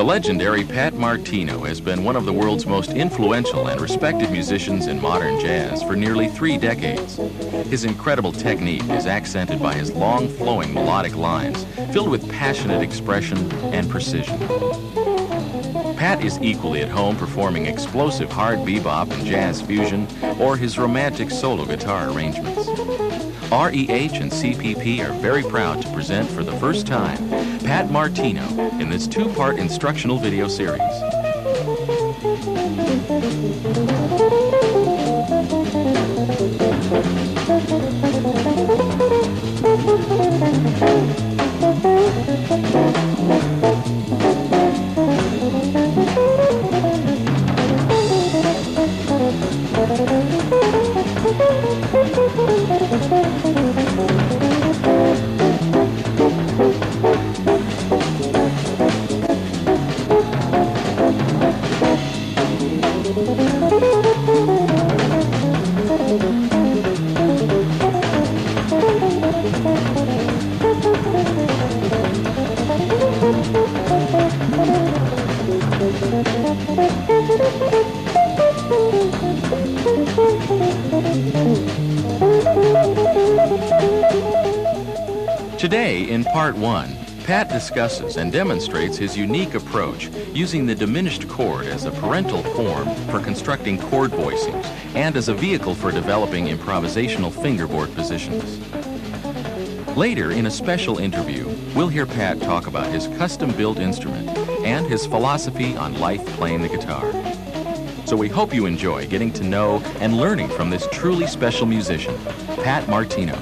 The legendary Pat Martino has been one of the world's most influential and respected musicians in modern jazz for nearly 3 decades. His incredible technique is accented by his long, flowing melodic lines filled with passionate expression and precision. Pat is equally at home performing explosive hard bebop and jazz fusion or his romantic solo guitar arrangements. REH and CPP are very proud to present for the first time Pat Martino in this 2-part instructional video series. Today, in Part 1, Pat discusses and demonstrates his unique approach using the diminished chord as a parental form for constructing chord voicings and as a vehicle for developing improvisational fingerboard positions. Later, in a special interview, we'll hear Pat talk about his custom-built instrument and his philosophy on life playing the guitar. So we hope you enjoy getting to know and learning from this truly special musician, Pat Martino.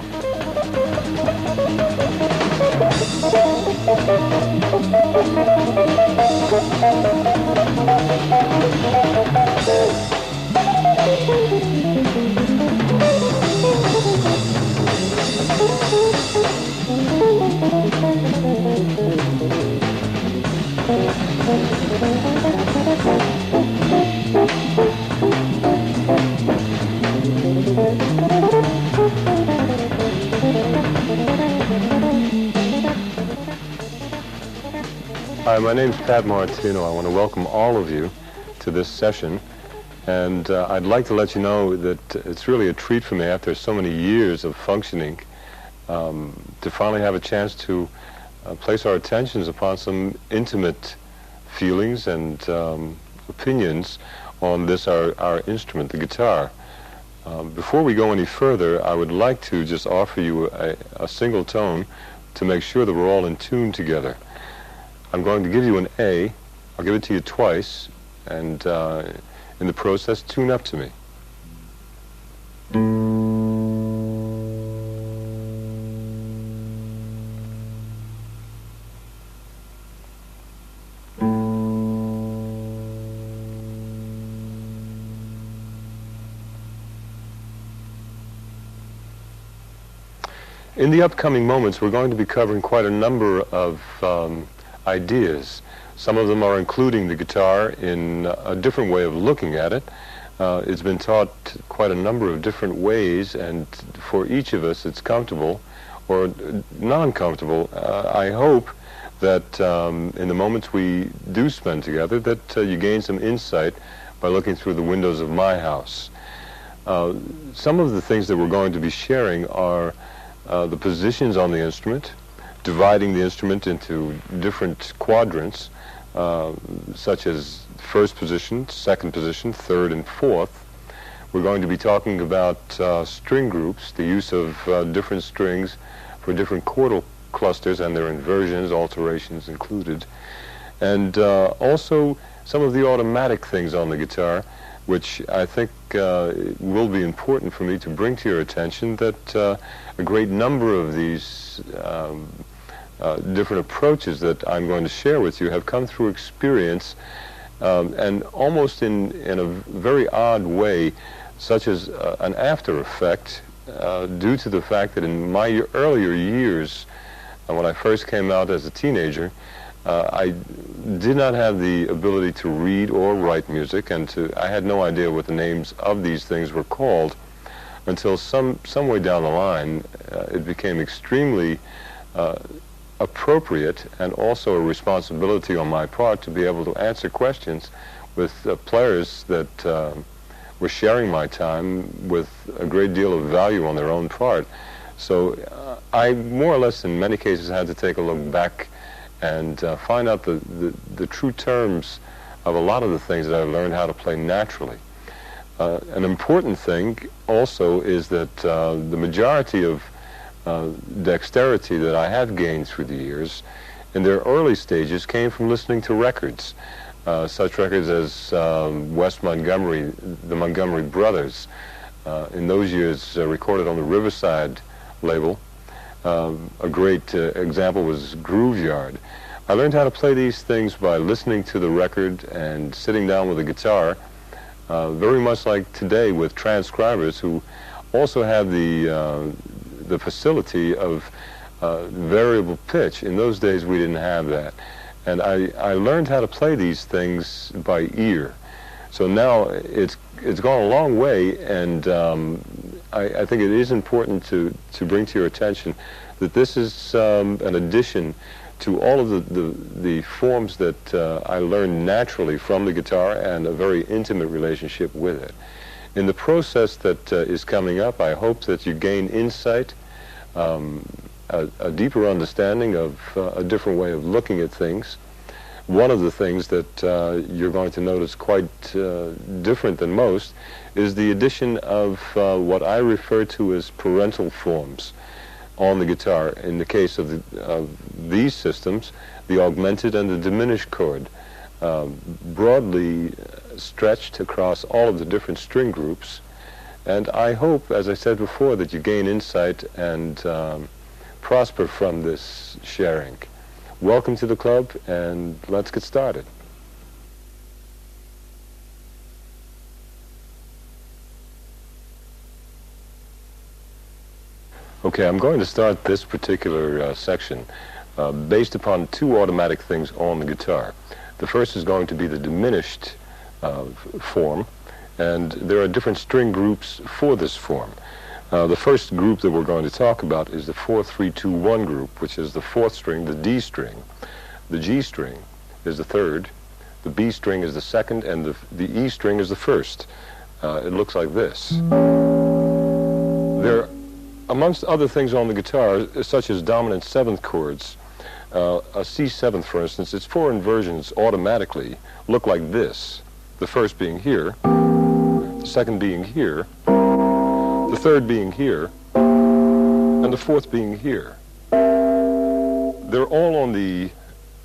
Hi, my name's Pat Martino. I want to welcome all of you to this session, and I'd like to let you know that it's really a treat for me after so many years of functioning to finally have a chance to place our attentions upon some intimate feelings and opinions on this, our instrument, the guitar. Before we go any further, I would like to just offer you a single tone to make sure that we're all in tune together. I'm going to give you an A. I'll give it to you twice, and in the process, tune up to me. In the upcoming moments, we're going to be covering quite a number of ideas. Some of them are including the guitar in a different way of looking at it. It's been taught quite a number of different ways, and for each of us it's comfortable or non-comfortable. I hope that in the moments we do spend together that you gain some insight by looking through the windows of my house. Some of the things that we're going to be sharing are the positions on the instrument, dividing the instrument into different quadrants, such as first position, second position, third, and fourth. We're going to be talking about string groups, the use of different strings for different chordal clusters and their inversions, alterations included. And also some of the automatic things on the guitar, which I think will be important for me to bring to your attention, that a great number of these different approaches that I'm going to share with you have come through experience, and almost in a very odd way, such as an after effect, due to the fact that in my earlier years, when I first came out as a teenager, I did not have the ability to read or write music, and I had no idea what the names of these things were called until some way down the line. It became extremely appropriate and also a responsibility on my part to be able to answer questions with players that were sharing my time with a great deal of value on their own part. So I more or less in many cases had to take a look back and find out the true terms of a lot of the things that I learned how to play naturally. An important thing also is that the majority of dexterity that I have gained through the years in their early stages came from listening to records, such records as Wes Montgomery, the Montgomery Brothers, in those years recorded on the Riverside label. A great example was Grooveyard. I learned how to play these things by listening to the record and sitting down with a guitar, very much like today with transcribers who also have the facility of variable pitch. In those days we didn't have that. And I learned how to play these things by ear. So now it's gone a long way, and I think it is important to bring to your attention that this is an addition to all of the forms that I learned naturally from the guitar and a very intimate relationship with it. In the process that is coming up, I hope that you gain insight, a deeper understanding of a different way of looking at things. One of the things that you're going to notice quite different than most is the addition of what I refer to as parental forms on the guitar. In the case of these systems, the augmented and the diminished chord, broadly stretched across all of the different string groups. And I hope, as I said before, that you gain insight and prosper from this sharing. Welcome to the club, and let's get started. Okay, I'm going to start this particular section based upon two automatic things on the guitar. The first is going to be the diminished form, and there are different string groups for this form. The first group that we're going to talk about is the 4-3-2-1 group, which is the fourth string, the D string. The G string is the third, the B string is the second, and the E string is the first. It looks like this. There, amongst other things on the guitar, such as dominant seventh chords, a C7th, for instance, its four inversions automatically look like this. The first being here, the second being here, the third being here, and the fourth being here. They're all on the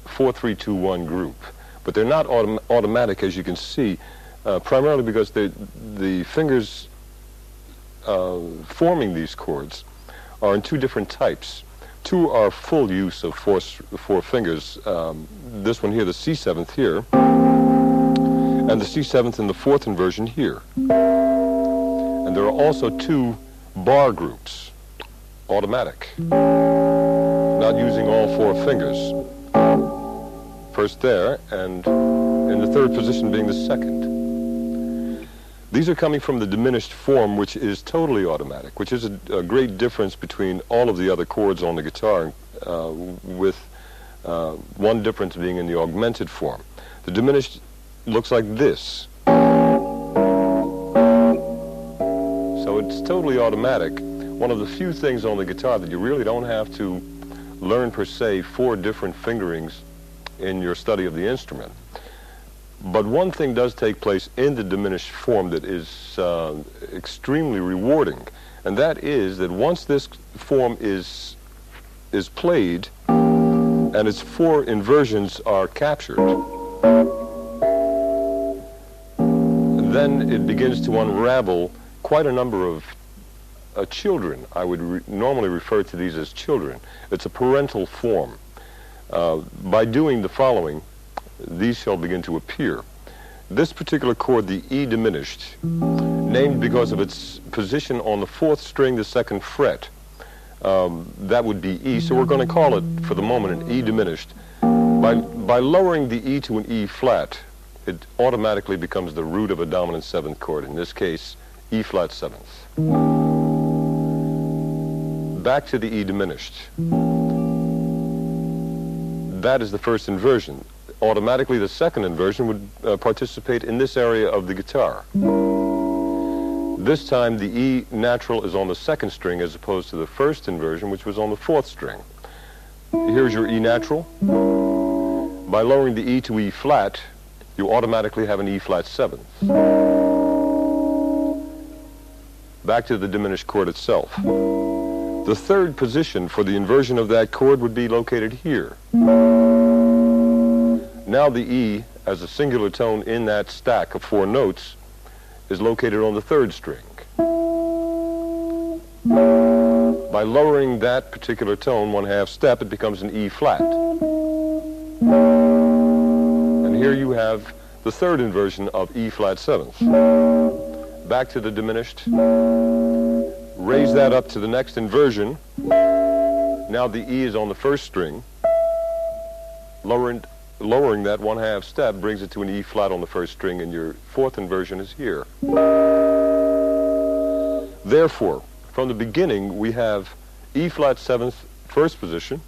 4-3-2-1 group, but they're not automatic, as you can see, primarily because the fingers forming these chords are in two different types. Two are full use of four fingers. This one here, the C7th here, and the C7th in the fourth inversion here. And there are also two bar groups, automatic, not using all four fingers. First there, and in the third position being the second. These are coming from the diminished form, which is totally automatic, which is a great difference between all of the other chords on the guitar, with one difference being in the augmented form. The diminished looks like this. So it's totally automatic. One of the few things on the guitar that you really don't have to learn per se four different fingerings in your study of the instrument. But one thing does take place in the diminished form that is extremely rewarding, and that is that once this form is played and its 4 inversions are captured, then it begins to unravel quite a number of children. I would normally refer to these as children. It's a parental form. By doing the following, these shall begin to appear. This particular chord, the E diminished, named because of its position on the 4th string, the 2nd fret, that would be E, so we're going to call it, for the moment, an E diminished. By lowering the E to an E flat, it automatically becomes the root of a dominant 7th chord, in this case, E flat 7th. Back to the E diminished. That is the first inversion. Automatically, the second inversion would participate in this area of the guitar. This time, the E natural is on the 2nd string as opposed to the first inversion, which was on the 4th string. Here's your E natural. By lowering the E to E flat, you automatically have an E flat 7th. Back to the diminished chord itself. The 3rd position for the inversion of that chord would be located here. Now the E, as a singular tone in that stack of 4 notes, is located on the 3rd string. By lowering that particular tone 1/2 step, it becomes an E flat. And here you have the 3rd inversion of E flat 7th. Back to the diminished. Raise that up to the next inversion. Now the E is on the 1st string. Lowering that 1/2 step brings it to an E flat on the 1st string, and your 4th inversion is here. Therefore, from the beginning, we have E flat 7th, 1st position,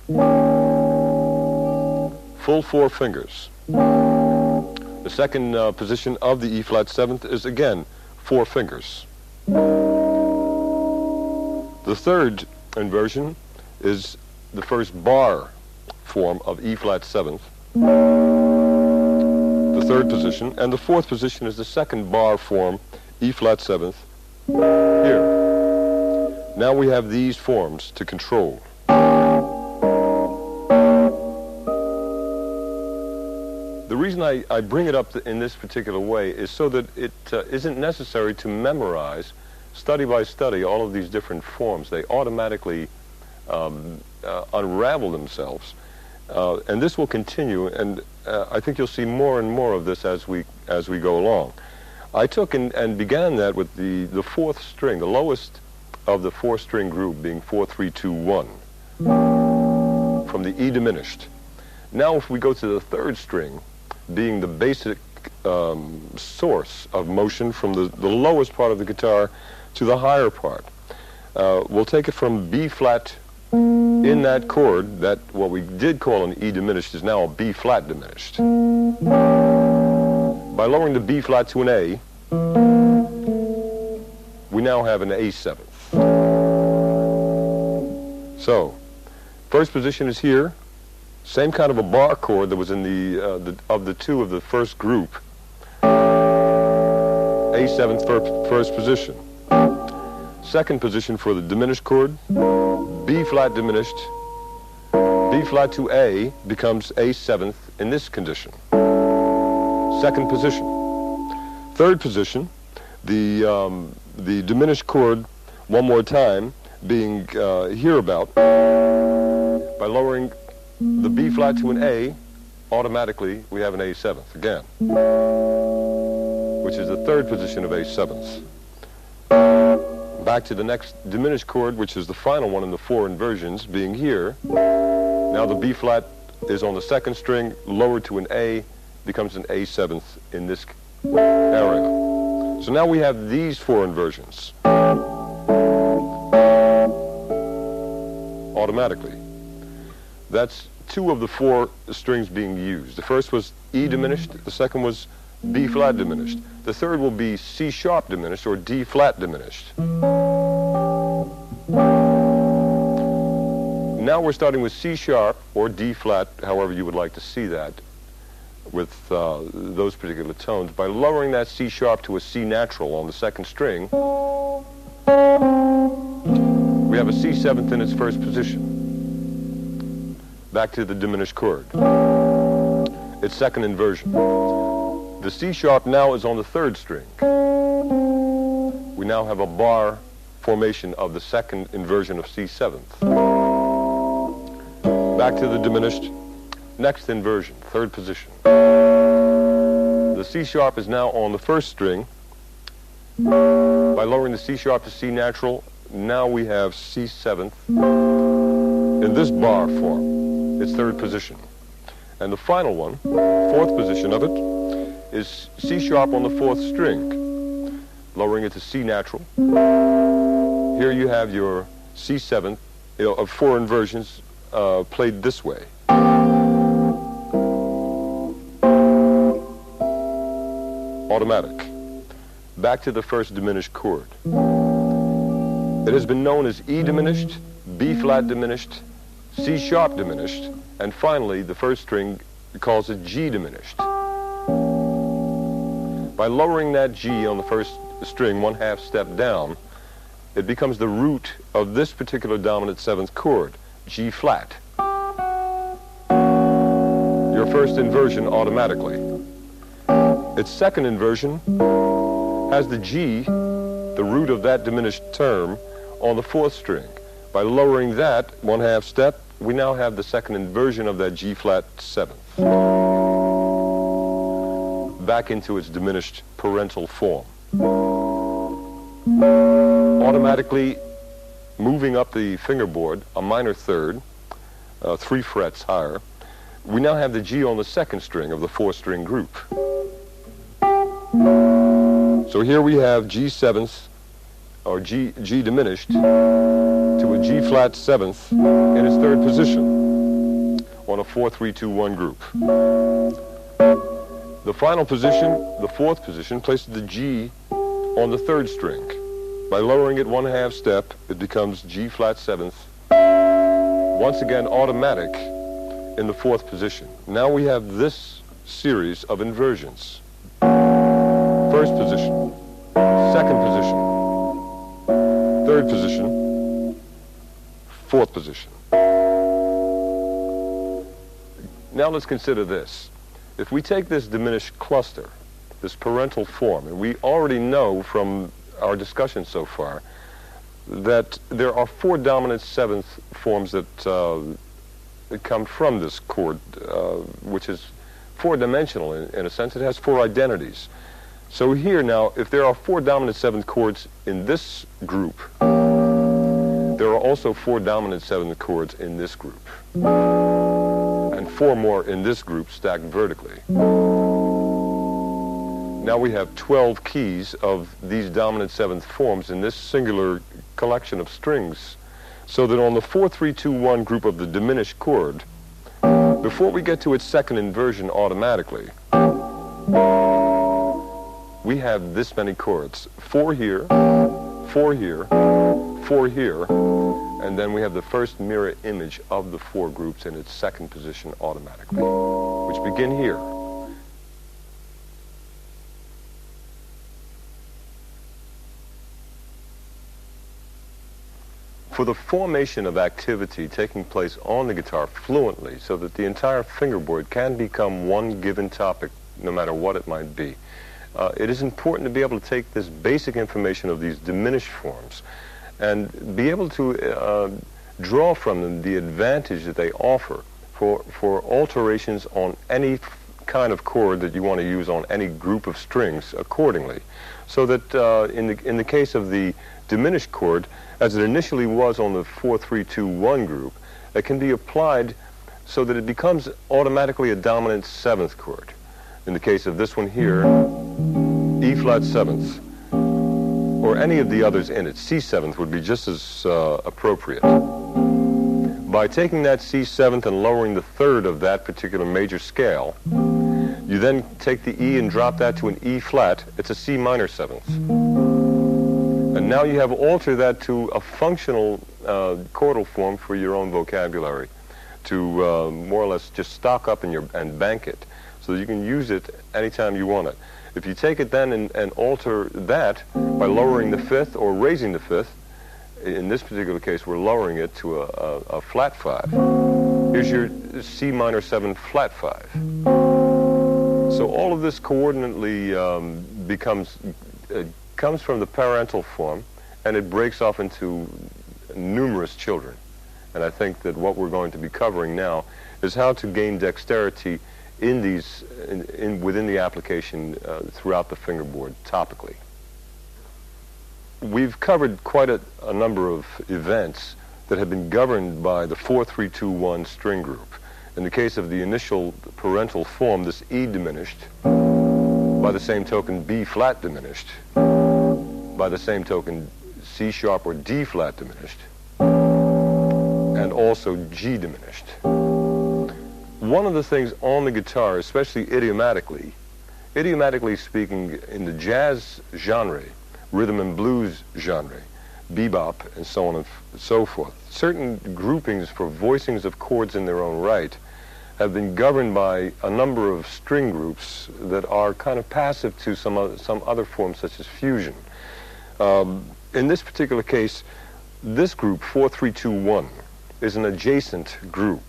full 4 fingers. The 2nd position of the E flat 7th is again 4 fingers. The 3rd inversion is the 1st bar form of E flat 7th, the 3rd position, and the 4th position is the 2nd bar form, E flat 7th, here. Now we have these forms to control. The reason I bring it up in this particular way is so that it isn't necessary to memorize, study by study, all of these different forms. They automatically unravel themselves. And this will continue, and I think you'll see more and more of this as we go along. I took and began that with the 4th string, the lowest of the 4-string group being 4, 3, 2, 1, from the E diminished. Now if we go to the 3rd string, being the basic source of motion from the lowest part of the guitar to the higher part, we'll take it from B flat in that chord, that what we did call an E diminished is now a B flat diminished. By lowering the B flat to an A, we now have an A 7th. So, 1st position is here, same kind of a bar chord that was in of the 2 of the 1st group. A 7th, 1st position. 2nd position for the diminished chord, B flat diminished, B flat to A becomes A 7th in this condition. 2nd position. 3rd position, the diminished chord, one more time, being hereabout. By lowering the B flat to an A, automatically we have an A 7th again, which is the 3rd position of A 7th. Back to the next diminished chord, which is the final one in the 4 inversions, being here. Now the B flat is on the 2nd string, lowered to an A, becomes an A 7th in this area. So now we have these 4 inversions automatically. That's 2 of the 4 strings being used. The first was E diminished, the 2nd was B flat diminished. The 3rd will be C sharp diminished or D flat diminished. Now we're starting with C sharp or D flat, however you would like to see that, with those particular tones. By lowering that C sharp to a C natural on the second string, we have a C7th in its first position. Back to the diminished chord. Its second inversion. The C sharp now is on the third string. We now have a bar formation of the second inversion of C7th. Back to the diminished, next inversion, third position. The C sharp is now on the first string. By lowering the C sharp to C natural, now we have C7th in this bar form, its third position. And the final one, fourth position of it, is C sharp on the fourth string, lowering it to C natural. Here you have your C7th of four inversions played this way. Automatic. Back to the first diminished chord. It has been known as E diminished, B flat diminished, C sharp diminished, and finally the first string calls it G diminished. By lowering that G on the first string 1/2 step down, it becomes the root of this particular dominant seventh chord, G flat. Your first inversion automatically. Its second inversion has the G, the root of that diminished term, on the fourth string. By lowering that 1/2 step, we now have the second inversion of that G flat seventh. Back into its diminished parental form. Automatically moving up the fingerboard a minor third, 3 frets higher, we now have the G on the second string of the 4-string group. So here we have G7th, or G diminished, to a G flat 7th in its third position on a 4-3-2-1 group. The final position, the fourth position, places the G on the third string. By lowering it 1/2 step, it becomes G flat 7th, once again automatic in the fourth position. Now we have this series of inversions. First position, second position, third position, fourth position. Now let's consider this. If we take this diminished cluster, this parental form, and we already know from our discussion so far that there are 4 dominant seventh forms that come from this chord, which is 4-dimensional in a sense. It has 4 identities. So here now, if there are 4 dominant seventh chords in this group, there are also 4 dominant seventh chords in this group, and 4 more in this group stacked vertically. Now we have 12 keys of these dominant seventh forms in this singular collection of strings, so that on the 4-3-2-1 group of the diminished chord, before we get to its second inversion automatically, we have this many chords. 4 here, 4 here, 4 here, and then we have the first mirror image of the 4 groups in its second position automatically, which begin here. For the formation of activity taking place on the guitar fluently, so that the entire fingerboard can become one given topic, no matter what it might be, it is important to be able to take this basic information of these diminished forms and be able to draw from them the advantage that they offer for alterations on any kind of chord that you want to use on any group of strings accordingly. So that in the case of the diminished chord, as it initially was on the 4-3-2-1 group, it can be applied so that it becomes automatically a dominant seventh chord. In the case of this one here, E flat seventh, or any of the others in it, C7th would be just as appropriate. By taking that C7th and lowering the third of that particular major scale, you then take the E and drop that to an E flat. It's a C minor seventh. And And now you have altered that to a functional chordal form for your own vocabulary, to more or less just stock up and bank it, so that you can use it anytime you want it. If you take it then and alter that by lowering the fifth or raising the fifth, in this particular case we're lowering it to a flat 5. Here's your C minor 7 flat 5. So all of this coordinately comes from the parental form, and it breaks off into numerous children. And I think that what we're going to be covering now is how to gain dexterity in these, within the application throughout the fingerboard topically. We've covered quite a number of events that have been governed by the 4-3-2-1 string group. In the case of the initial parental form, this E diminished, by the same token B flat diminished, by the same token C sharp or D flat diminished, and also G diminished. One of the things on the guitar, especially idiomatically speaking, in the jazz genre, rhythm and blues genre, bebop, and so on and so forth, certain groupings for voicings of chords in their own right have been governed by a number of string groups that are kind of passive to some other forms, such as fusion. In this particular case, this group, 4-3-2-1, is an adjacent group.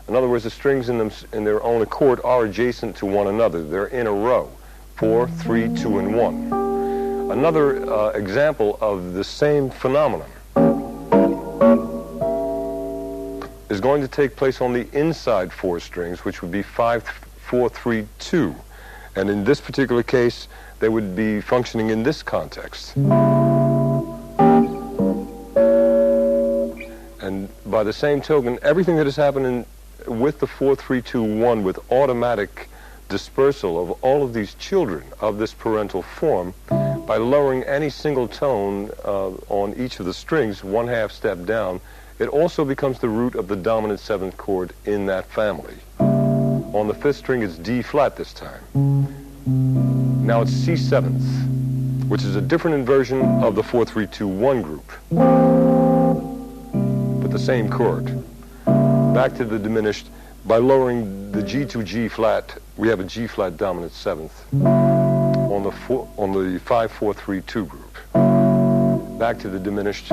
In other words, the strings in their own accord are adjacent to one another. They're in a row, 4, 3, 2, and 1. Another example of the same phenomenon is going to take place on the inside 4 strings, which would be 5, 4, 3, 2. And in this particular case, they would be functioning in this context. And by the same token, everything that has happened with the 4-3-2-1, with automatic dispersal of all of these children of this parental form, by lowering any single tone on each of the strings, 1/2 step down, it also becomes the root of the dominant 7th chord in that family. On the 5th string, it's D flat this time. Now it's C 7th, which is a different inversion of the 4-3-2-1 group, but the same chord. Back to the diminished. By lowering the G to G flat, we have a G flat dominant 7th on the 5-4-3-2 group. Back to the diminished.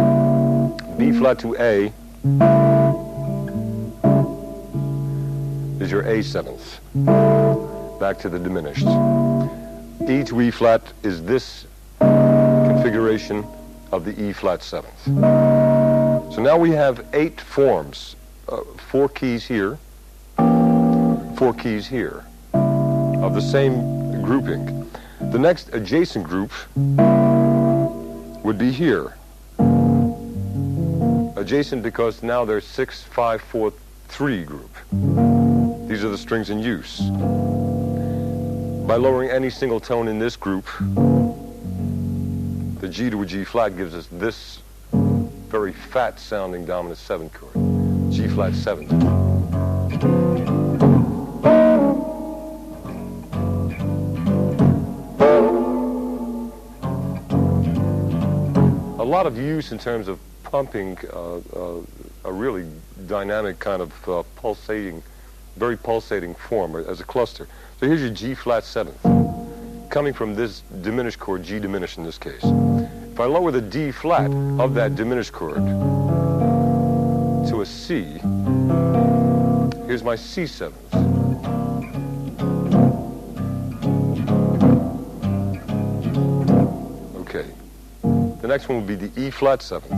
B flat to A is your A 7th. Back to the diminished. E to E flat is this configuration of the E flat 7th. So now we have 8 forms, 4 keys here, 4 keys here, of the same grouping. The next adjacent group would be here. Adjacent because now there's 6-5-4-3 group. These are the strings in use. By lowering any single tone in this group, the G to a G flat gives us this very fat sounding dominant 7th chord, G flat 7th. A lot of use in terms of pumping a really dynamic kind of pulsating, very pulsating form as a cluster. So here's your G flat 7th, coming from this diminished chord, G diminished in this case. If I lower the D flat of that diminished chord to a C, here's my C 7th. Okay. The next one will be the E flat 7th.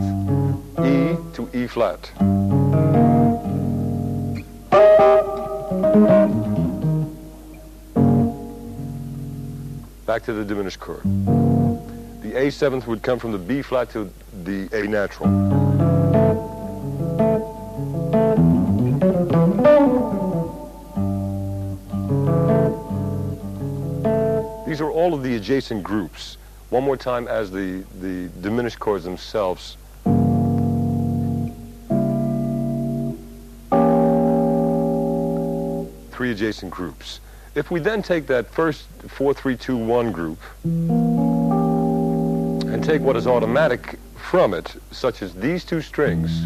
E to E flat. Back to the diminished chord. The A 7th would come from the B flat to the A natural. These are all of the adjacent groups. One more time as the diminished chords themselves. Three adjacent groups. If we then take that first 4-3-2-1 group and take what is automatic from it, such as these two strings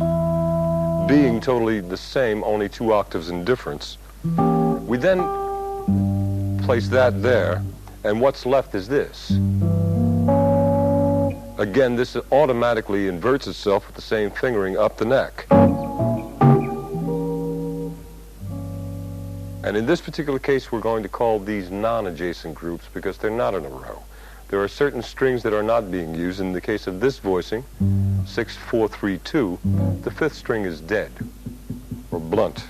being totally the same, only 2 octaves in difference. We then place that there, and what's left is this. Again, this automatically inverts itself with the same fingering up the neck. And in this particular case, we're going to call these non-adjacent groups because they're not in a row. There are certain strings that are not being used. In the case of this voicing, 6-4-3-2, the 5th string is dead or blunt.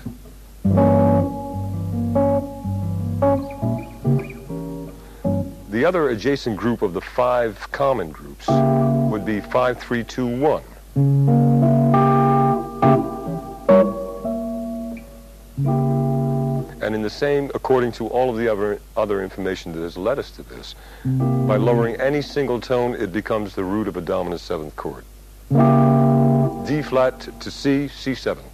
The other adjacent group of the 5 common groups would be 5-3-2-1. And in the same, according to all of the other information that has led us to this, by lowering any single tone, it becomes the root of a dominant 7th chord. D flat to C, C 7th.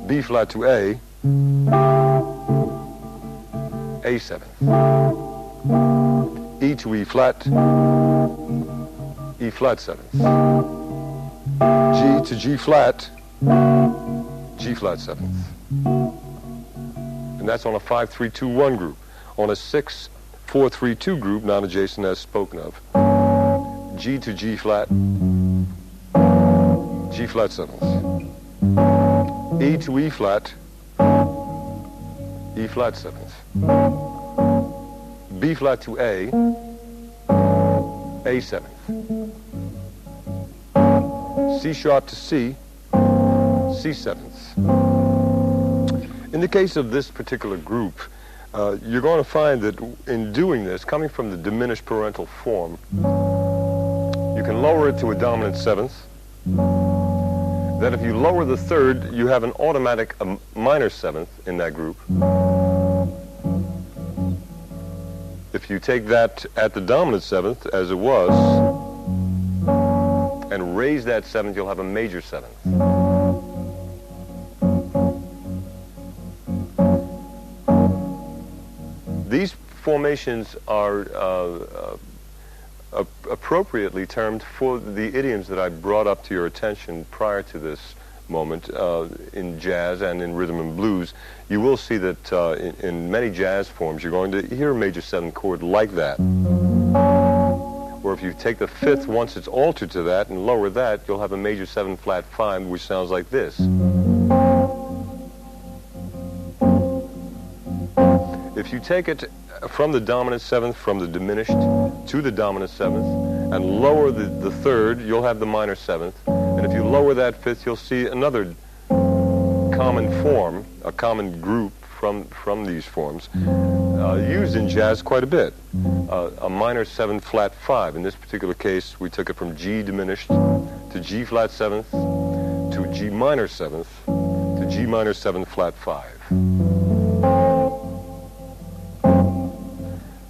B flat to A 7th. E to E flat, E flat 7th. G to G flat, G flat 7th. And that's on a 5-3-2-1 group. On a 6-4-3-2 group, non-adjacent as spoken of, G to G flat, G flat 7th. E to E flat, E flat 7th. B flat to A 7th. C sharp to C, C 7th. In the case of this particular group, you're going to find that in doing this, coming from the diminished parental form, you can lower it to a dominant 7th. Then if you lower the 3rd, you have an automatic minor 7th in that group. If you take that at the dominant 7th, as it was, and raise that 7th, you'll have a major 7th. These formations are appropriately termed for the idioms that I brought up to your attention prior to this moment in jazz and in rhythm and blues. You will see that in many jazz forms you're going to hear a major 7th chord like that. Or if you take the 5th once it's altered to that and lower that, you'll have a major 7 flat 5, which sounds like this. If you take it from the dominant 7th, from the diminished to the dominant 7th, and lower the 3rd, you'll have the minor 7th. And if you lower that 5th, you'll see another common form, a common group from these forms, used in jazz quite a bit. A minor 7 flat 5. In this particular case, we took it from G diminished to G flat 7th, to G minor 7th, to G minor 7 flat 5.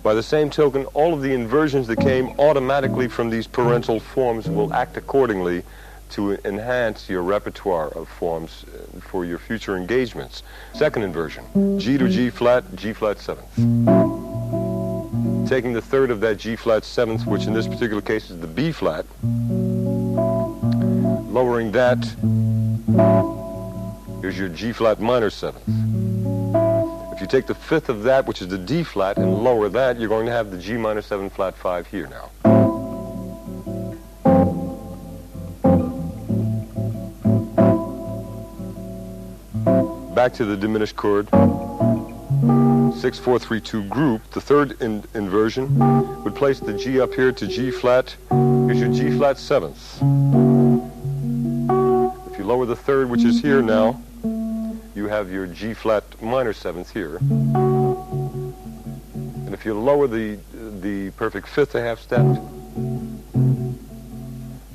By the same token, all of the inversions that came automatically from these parental forms will act accordingly to enhance your repertoire of forms for your future engagements. Second inversion, G to G flat 7th. Taking the 3rd of that G flat 7th, which in this particular case is the B flat, lowering that, here's your G flat minor 7th. If you take the 5th of that, which is the D flat, and lower that, you're going to have the G minor 7 flat 5 here now. Back to the diminished chord, 6-4-3-2 group. The 3rd inversion would place the G up here to G flat. Here's your G flat 7th. If you lower the 3rd, which is here now, you have your G flat minor 7th here. And if you lower the perfect 5th a half step,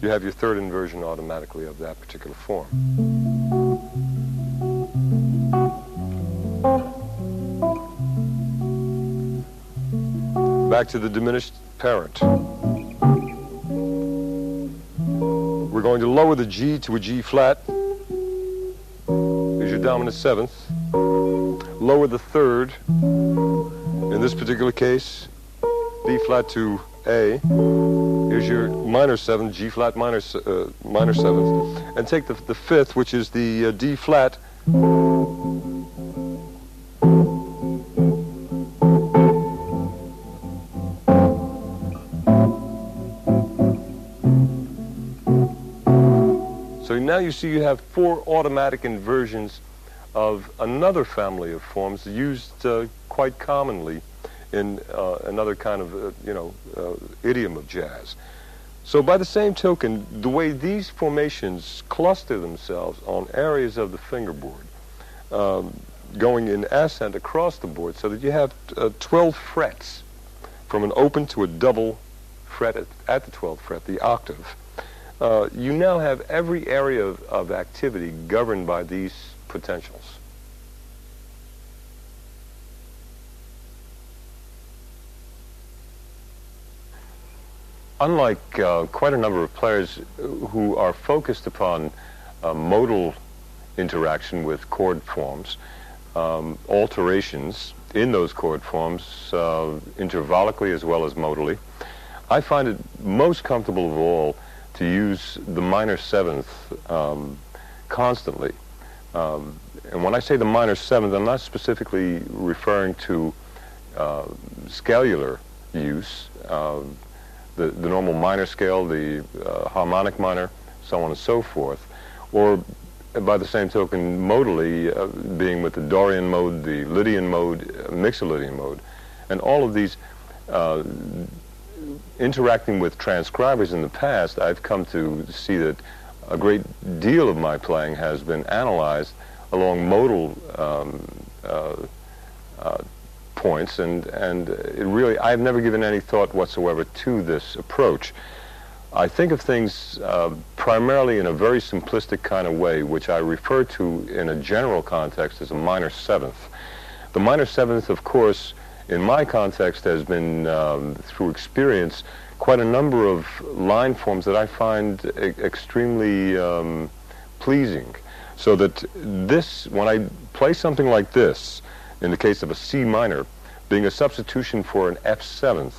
you have your 3rd inversion automatically of that particular form. Back to the diminished parent. We're going to lower the G to a G flat. Here's your dominant 7th. Lower the 3rd. In this particular case, B flat to A. Here's your minor 7, G flat minor 7th, and take the 5th, which is the D flat. So now you see you have 4 automatic inversions of another family of forms used quite commonly in another kind of, idiom of jazz. So by the same token, the way these formations cluster themselves on areas of the fingerboard, going in ascent across the board, so that you have 12 frets from an open to a double fret at the 12th fret, the octave. You now have every area of activity governed by these potentials. Unlike quite a number of players who are focused upon modal interaction with chord forms, alterations in those chord forms, intervallically as well as modally, I find it most comfortable of all to use the minor 7th constantly. And when I say the minor 7th, I'm not specifically referring to scalular use, the normal minor scale, the harmonic minor, so on and so forth, or by the same token, modally, being with the Dorian mode, the Lydian mode, Mixolydian mode, and all of these interacting with transcribers in the past, I've come to see that a great deal of my playing has been analyzed along modal points, and it really, I've never given any thought whatsoever to this approach. I think of things primarily in a very simplistic kind of way, which I refer to in a general context as a minor 7th. The minor 7th, of course, in my context has been, through experience, quite a number of line forms that I find extremely pleasing. So that this, when I play something like this, in the case of a C minor, being a substitution for an F7th,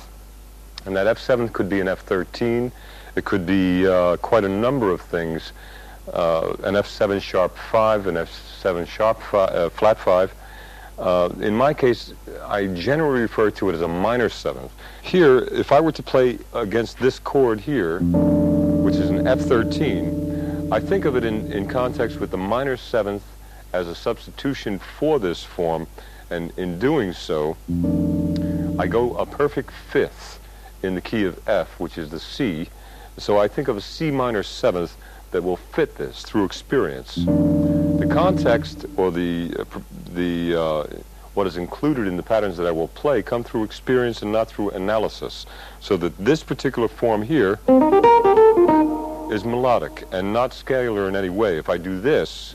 and that F7th could be an F13, it could be quite a number of things, an F7 sharp 5, an F7 sharp flat 5. In my case, I generally refer to it as a minor 7th. Here, if I were to play against this chord here, which is an F13, I think of it in context with the minor 7th as a substitution for this form, and in doing so, I go a perfect 5th in the key of F, which is the C. So I think of a C minor 7th that will fit this through experience. The context, or what is included in the patterns that I will play, come through experience and not through analysis. So that this particular form here is melodic and not scalular in any way. If I do this,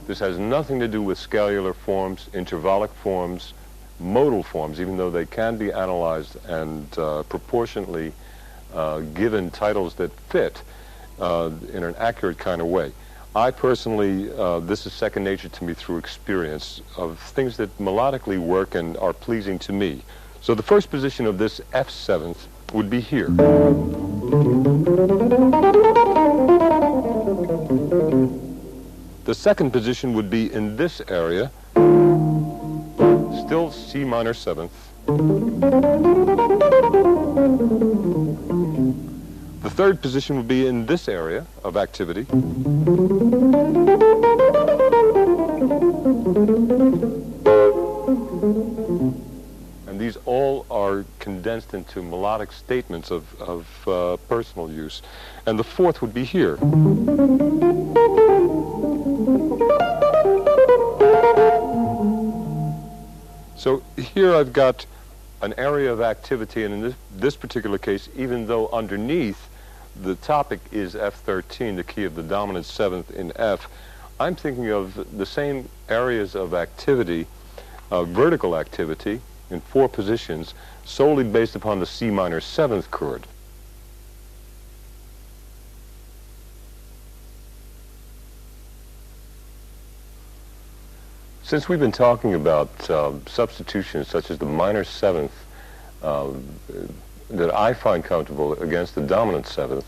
this has nothing to do with scalular forms, intervallic forms, modal forms, even though they can be analyzed and proportionately given titles that fit in an accurate kind of way. I personally, this is second nature to me through experience of things that melodically work and are pleasing to me. So the first position of this F7th would be here. The second position would be in this area, still C minor 7th. The third position would be in this area of activity. And these all are condensed into melodic statements of personal use. And the fourth would be here. So here I've got an area of activity, and in this particular case, even though underneath the topic is F13, the key of the dominant 7th in F, I'm thinking of the same areas of activity, vertical activity, in 4 positions, solely based upon the C minor 7th chord. Since we've been talking about substitutions such as the minor seventh that I find comfortable against the dominant seventh,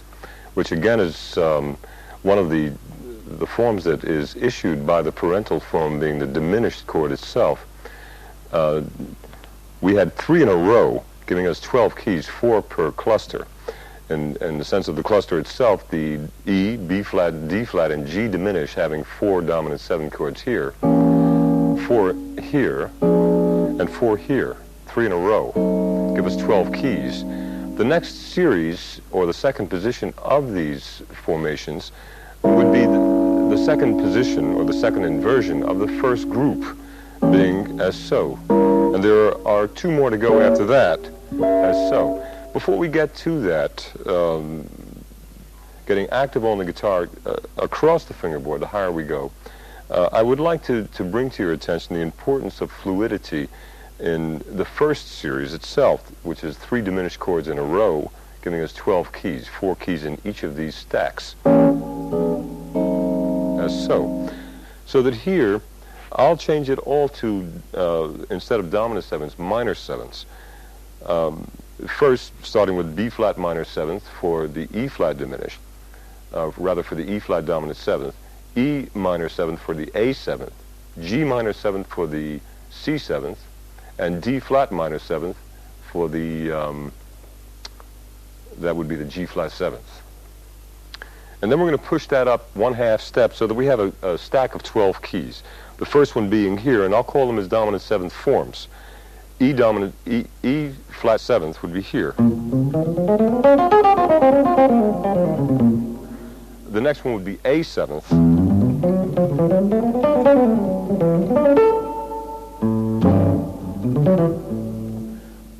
which again is one of the forms that is issued by the parental form being the diminished chord itself, we had 3 in a row, giving us 12 keys, 4 per cluster. In the sense of the cluster itself, the E, B flat, D flat, and G diminish, having 4 dominant 7 chords here, 4 here, and 4 here, 3 in a row, give us 12 keys. The next series, or the second position of these formations, would be the second position, or the second inversion of the first group, being as so. And there are 2 more to go after that, as so. Before we get to that, getting active on the guitar across the fingerboard, the higher we go, I would like to bring to your attention the importance of fluidity in the first series itself, which is 3 diminished chords in a row, giving us 12 keys, 4 keys in each of these stacks, as so. So that here, I'll change it all to, instead of dominant sevenths, minor sevenths. First, starting with B flat minor seventh for the E flat diminished, rather for the E flat dominant seventh, E minor seventh for the A seventh, G minor seventh for the C seventh, and D flat minor seventh for the, that would be the G flat seventh. And then we're going to push that up 1/2 step so that we have a stack of 12 keys. The first one being here, and I'll call them as dominant seventh forms. E flat seventh would be here. The next one would be A seventh.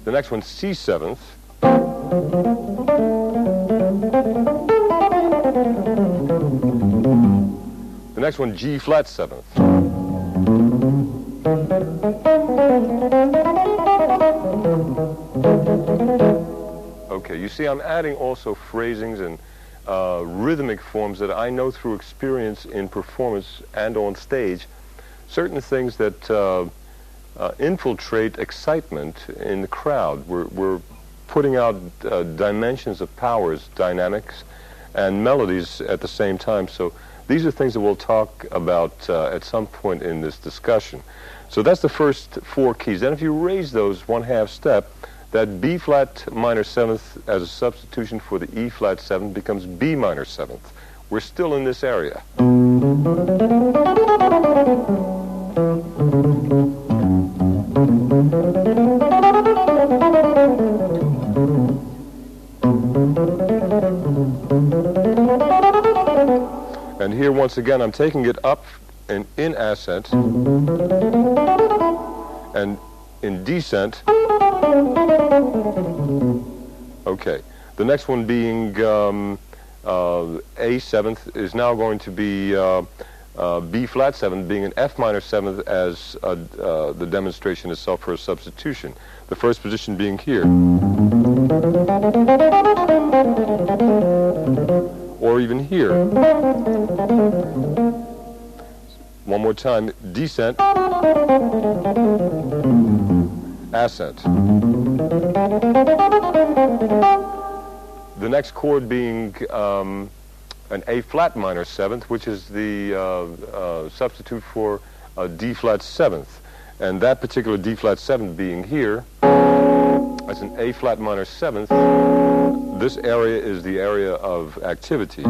The next one, C seventh. The next one, G flat seventh. Okay, you see I'm adding also phrasings and rhythmic forms that I know through experience in performance and on stage, certain things that infiltrate excitement in the crowd. We're putting out dimensions of powers, dynamics, and melodies at the same time. So these are things that we'll talk about at some point in this discussion. So that's the first 4 keys. Then if you raise those 1/2 step, that B flat minor seventh as a substitution for the E flat seventh becomes B minor seventh. We're still in this area. And here once again I'm taking it up and in ascent and in descent. Okay, the next one being A seventh is now going to be B flat seventh, being an F minor seventh as the demonstration itself for a substitution. The first position being here. Or even here. One more time, descent, ascent. The next chord being an A flat minor seventh, which is the substitute for a D flat seventh. And that particular D flat seventh being here as an A flat minor seventh. This area is the area of activity.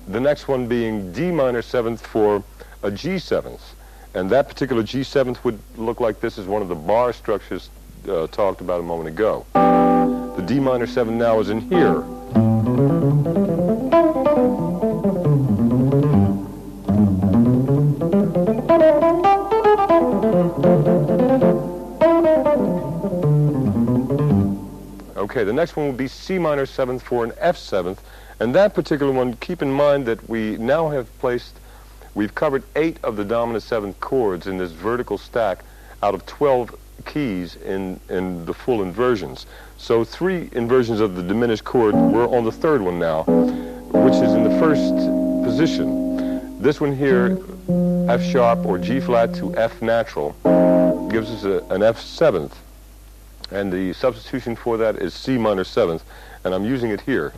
The next one being D minor seventh for a G seventh. And that particular G seventh would look like this is one of the bar structures talked about a moment ago. The D minor seventh now is in here. Okay, the next one would be C minor seventh for an F seventh. And that particular one, keep in mind that we now have placed, we've covered 8 of the dominant seventh chords in this vertical stack, out of 12 keys in the full inversions. So 3 inversions of the diminished chord. We're on the 3rd one now, which is in the 1st position. This one here, F sharp or G flat to F natural, gives us an F 7th. And the substitution for that is C minor 7th, and I'm using it here.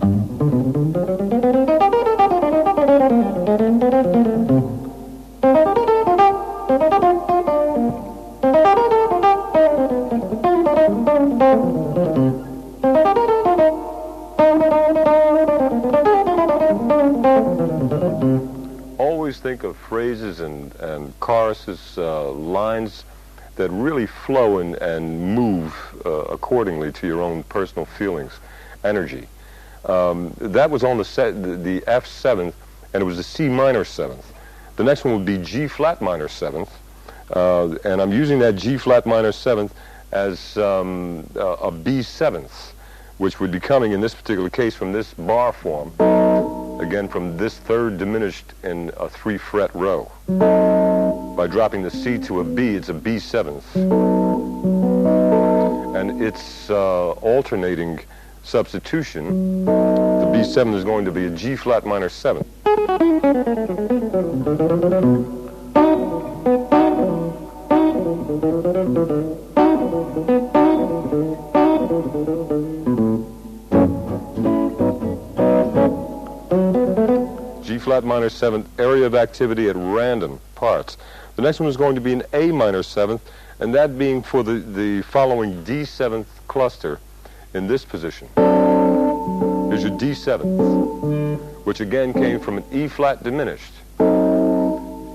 Always think of phrases and choruses, lines that really flow and move accordingly to your own personal feelings, energy. That was on the F 7th, and it was the C minor 7th. The next one would be G flat minor 7th, and I'm using that G flat minor 7th as a B 7th, which would be coming in this particular case from this bar form, again from this 3rd diminished in a 3-fret row. By dropping the C to a B, it's a B 7th. And its alternating substitution, the B 7th is going to be a G flat minor 7th. G flat minor 7th, area of activity at random parts. The next one is going to be an A minor 7th, and that being for the following D 7th cluster in this position. Here's your D 7th, which again came from an E flat diminished.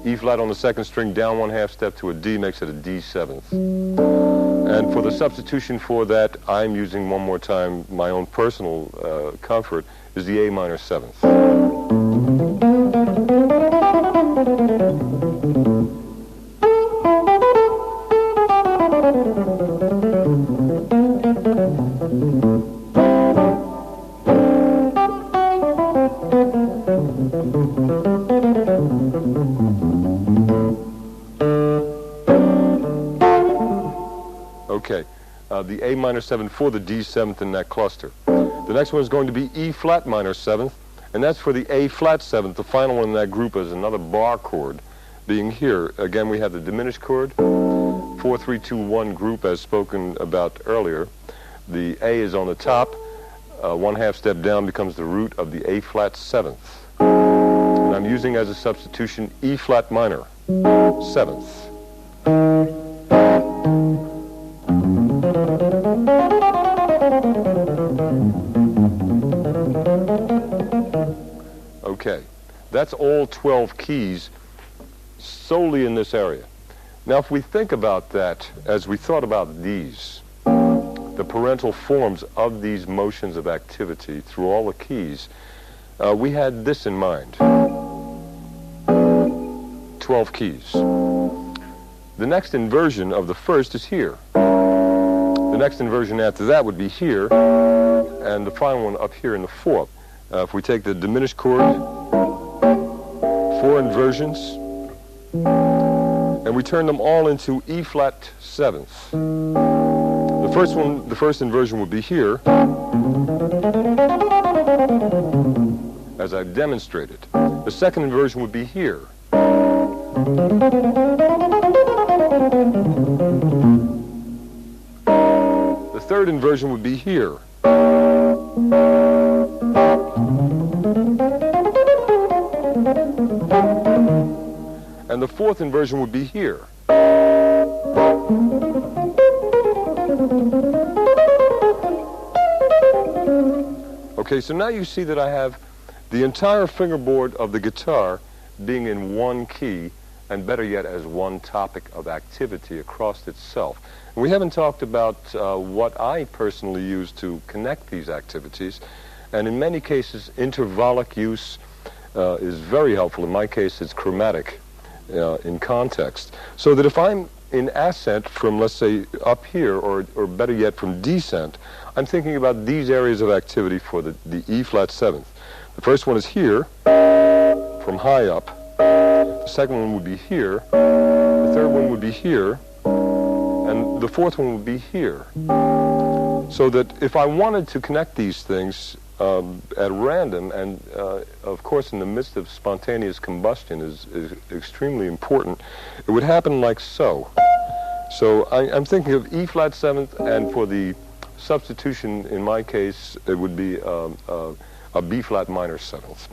E flat on the 2nd string, down 1/2 step to a D makes it a D 7th. And for the substitution for that, I'm using one more time my own personal comfort, is the A minor 7th. Okay, the A minor 7th for the D 7th in that cluster. The next one is going to be E flat minor 7th, and that's for the A flat 7th. The final one in that group is another bar chord, being here. Again, we have the diminished chord, 4-3-2-1 group as spoken about earlier. The A is on the top, 1/2 step down becomes the root of the A flat 7th. And I'm using as a substitution E flat minor 7th. Okay, that's all 12 keys solely in this area. Now, if we think about that as we thought about these, the parental forms of these motions of activity through all the keys, we had this in mind. 12 keys. The next inversion of the first is here. The next inversion after that would be here, and the final one up here in the 4th. If we take the diminished chord, 4 inversions, and we turn them all into E flat 7th. The first inversion would be here, as I've demonstrated. The second inversion would be here. The third inversion would be here. And the fourth inversion would be here. Okay, so now you see that I have the entire fingerboard of the guitar being in one key, and better yet, as one topic of activity across itself. And we haven't talked about what I personally use to connect these activities, and in many cases, intervallic use is very helpful. In my case, it's chromatic in context. So that if I'm in ascent from, let's say, up here, or better yet, from descent, I'm thinking about these areas of activity for the E flat 7th. The first one is here, from high up. The second one would be here. The third one would be here. and the fourth one would be here. So that if I wanted to connect these things at random, and of course in the midst of spontaneous combustion is extremely important, it would happen like so. So I'm thinking of E flat seventh, and for the substitution in my case, it would be a B flat minor seventh.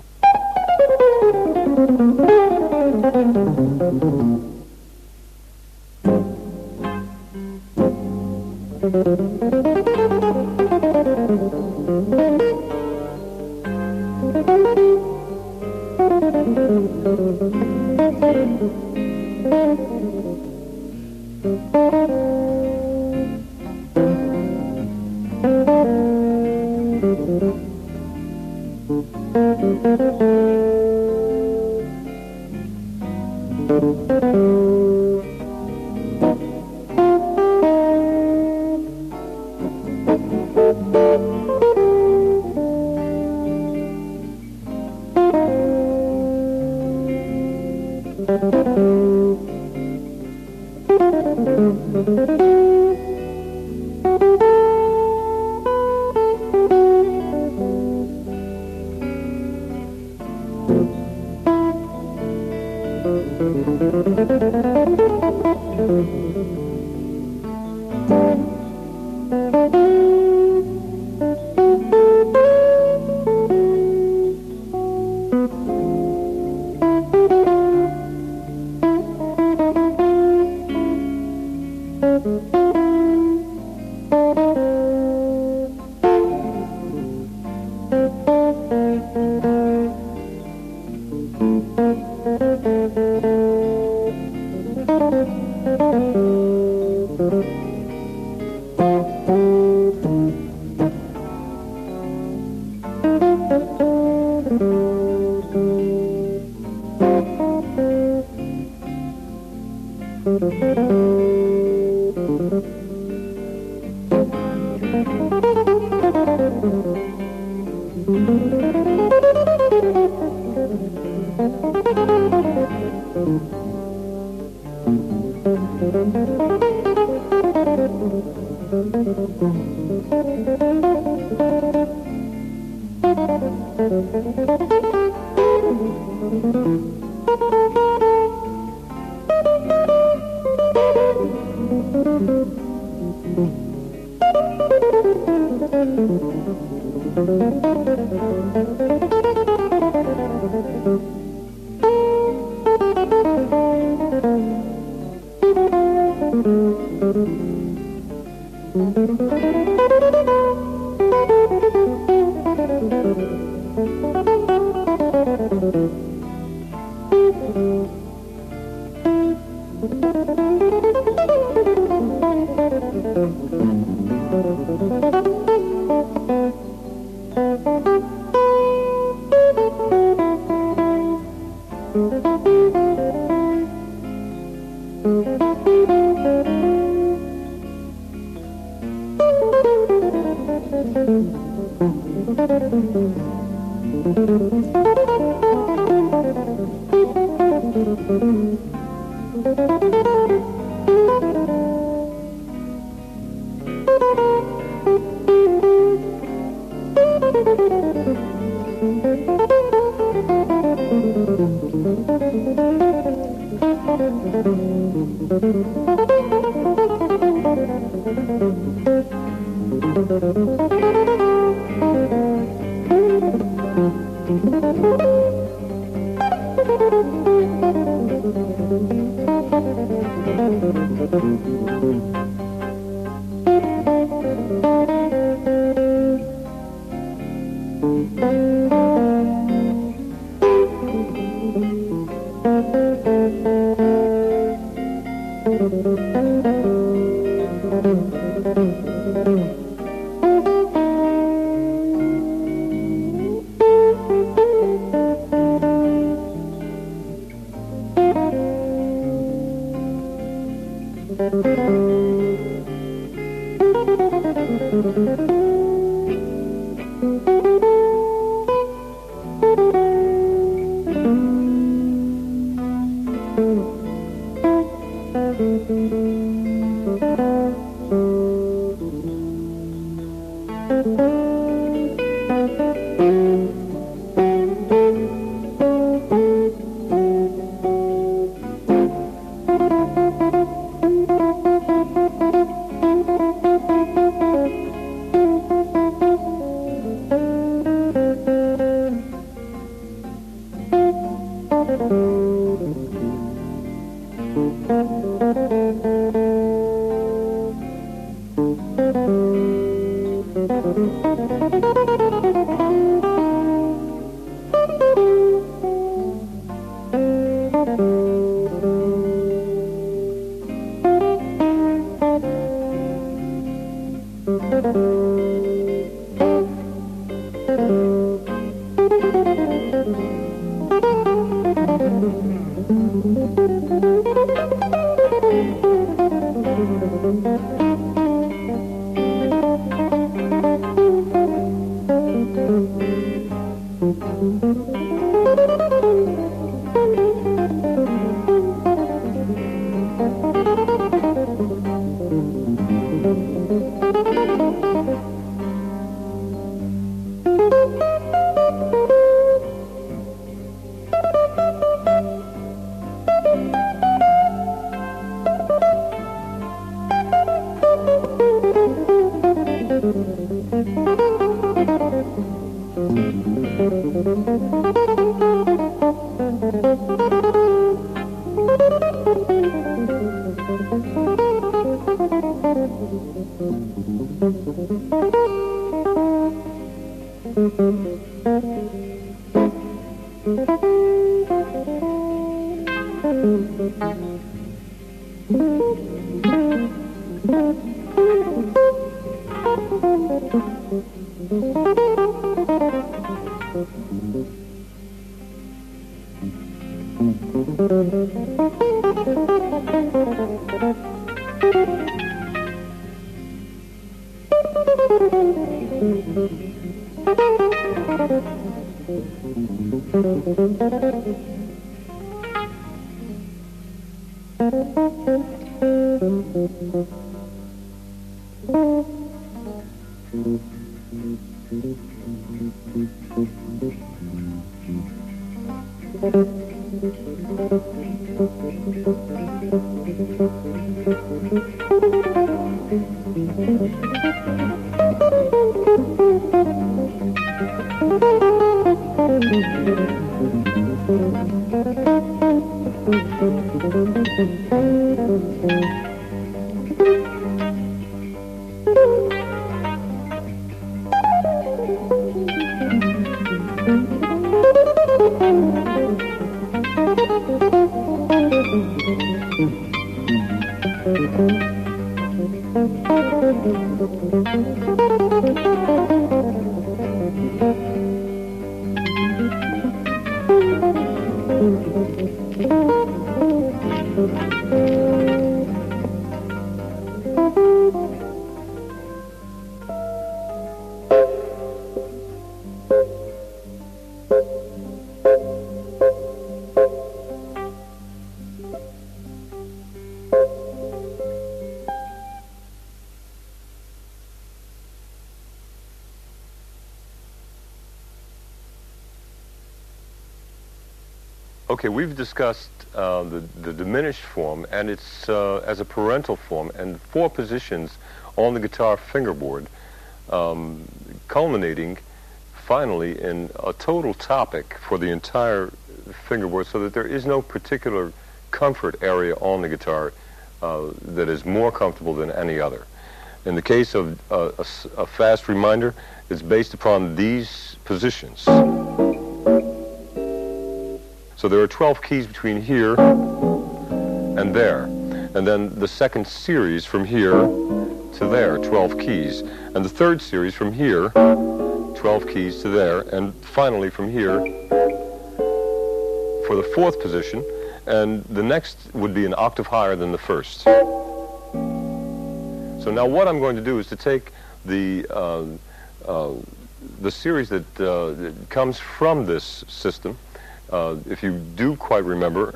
Okay, we've discussed the diminished form and its as a parental form and 4 positions on the guitar fingerboard, culminating finally in a total topic for the entire fingerboard, so that there is no particular comfort area on the guitar that is more comfortable than any other. In the case of a fast reminder, it's based upon these positions. So there are 12 keys between here and there. And then the second series from here to there, 12 keys. And the third series from here, 12 keys to there. And finally from here for the 4th position. And the next would be an octave higher than the first. So now what I'm going to do is to take the series that comes from this system. If you do quite remember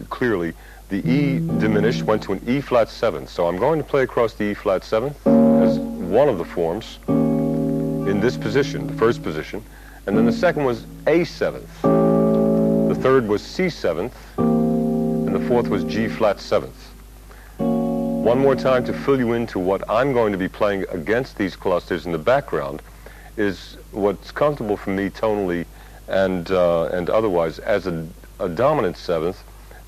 clearly, the E diminished went to an E flat 7th. So I'm going to play across the E flat 7th as one of the forms in this position, the first position. And then the second was A 7th. The third was C 7th. And the 4th was G flat 7th. One more time to fill you into what I'm going to be playing against these clusters in the background is what's comfortable for me tonally and otherwise as a dominant 7th,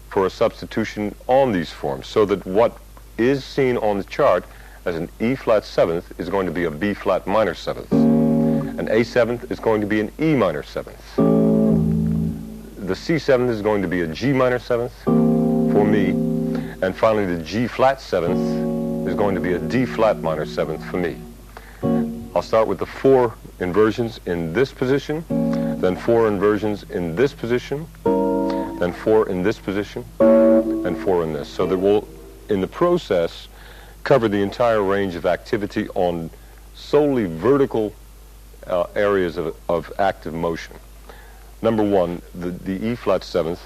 for a substitution on these forms, so that what is seen on the chart as an E flat seventh is going to be a B flat minor seventh. An A seventh is going to be an E minor seventh. The C seventh is going to be a G minor seventh for me. And finally, the G flat seventh is going to be a D flat minor seventh for me. I'll start with the 4 inversions in this position, then 4 inversions in this position, then 4 in this position, and 4 in this. So that we'll, in the process, cover the entire range of activity on solely vertical areas of active motion. Number 1, the E flat seventh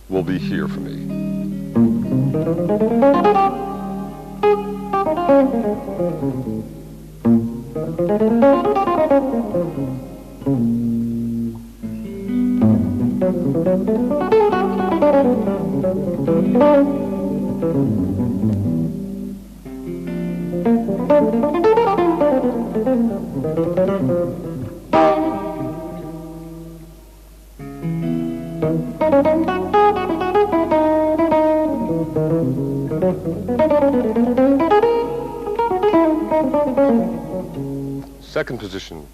will be here for me. Second position.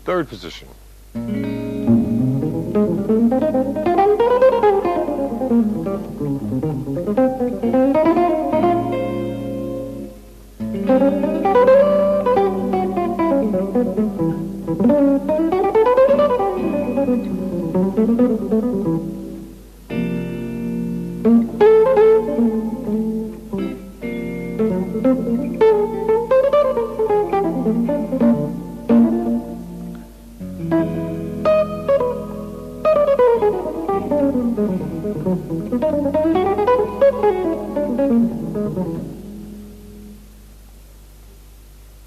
Third position.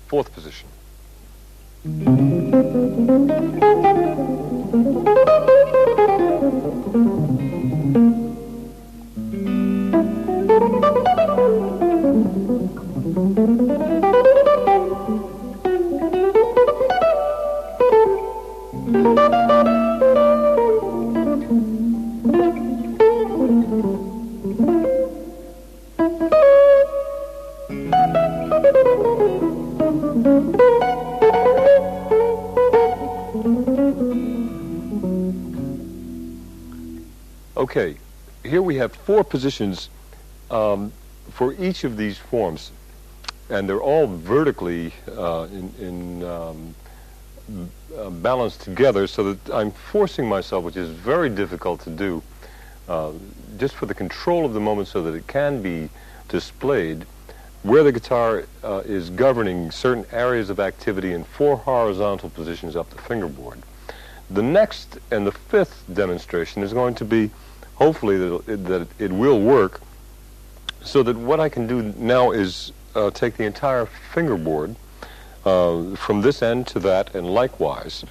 Fourth position. Okay, here we have 4 positions for each of these forms, and they're all vertically balanced together, so that I'm forcing myself, which is very difficult to do, just for the control of the moment so that it can be displayed, where the guitar is governing certain areas of activity in 4 horizontal positions up the fingerboard. The next and the 5th demonstration is going to be, hopefully that it will work, so that what I can do now is take the entire fingerboard from this end to that, and likewise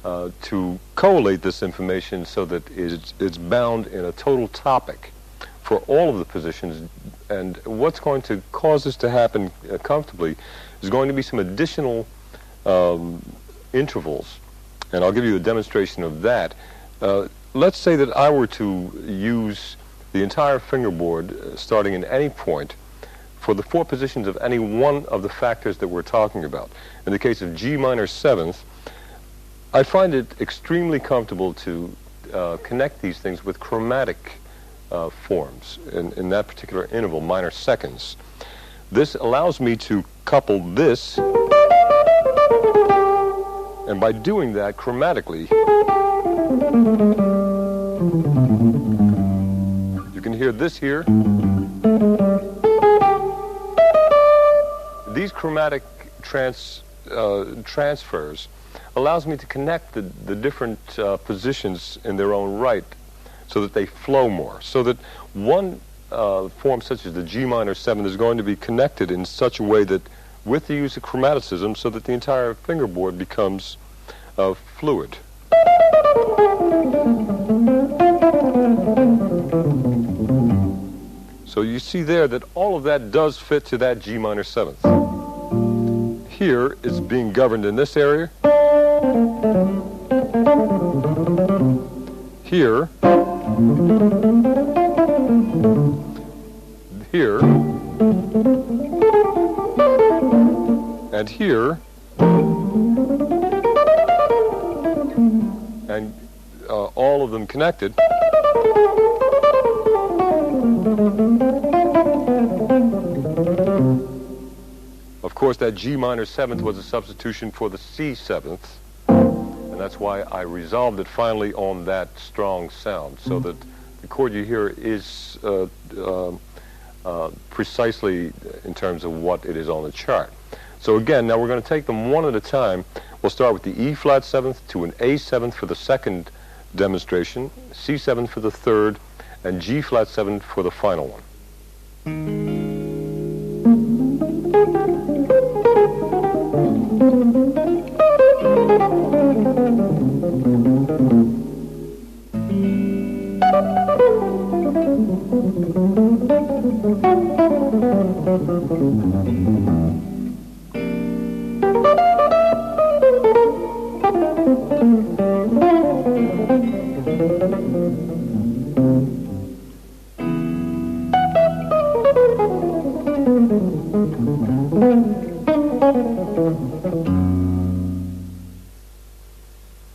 to collate this information so that it's bound in a total topic for all of the positions. And what's going to cause this to happen comfortably is going to be some additional intervals, and I'll give you a demonstration of that. Let's say that I were to use the entire fingerboard starting in any point for the 4 positions of any one of the factors that we're talking about. In the case of G minor 7th, I find it extremely comfortable to connect these things with chromatic forms in that particular interval, minor seconds. This allows me to couple this, and by doing that chromatically, you can hear this here. These chromatic transfers allows me to connect the different positions in their own right so that they flow more. So that one form such as the G minor 7 is going to be connected in such a way that with the use of chromaticism so that the entire fingerboard becomes fluid. So you see there that all of that does fit to that G minor 7th. Here it's being governed in this area. Here. Here. And here. And all of them connected. Of course, that G minor 7th was a substitution for the C 7th, and that's why I resolved it finally on that strong sound, so that the chord you hear is precisely in terms of what it is on the chart. So again, now we're going to take them one at a time. We'll start with the E flat 7th to an A 7th for the second demonstration, C 7th for the third, and G flat 7 for the final one.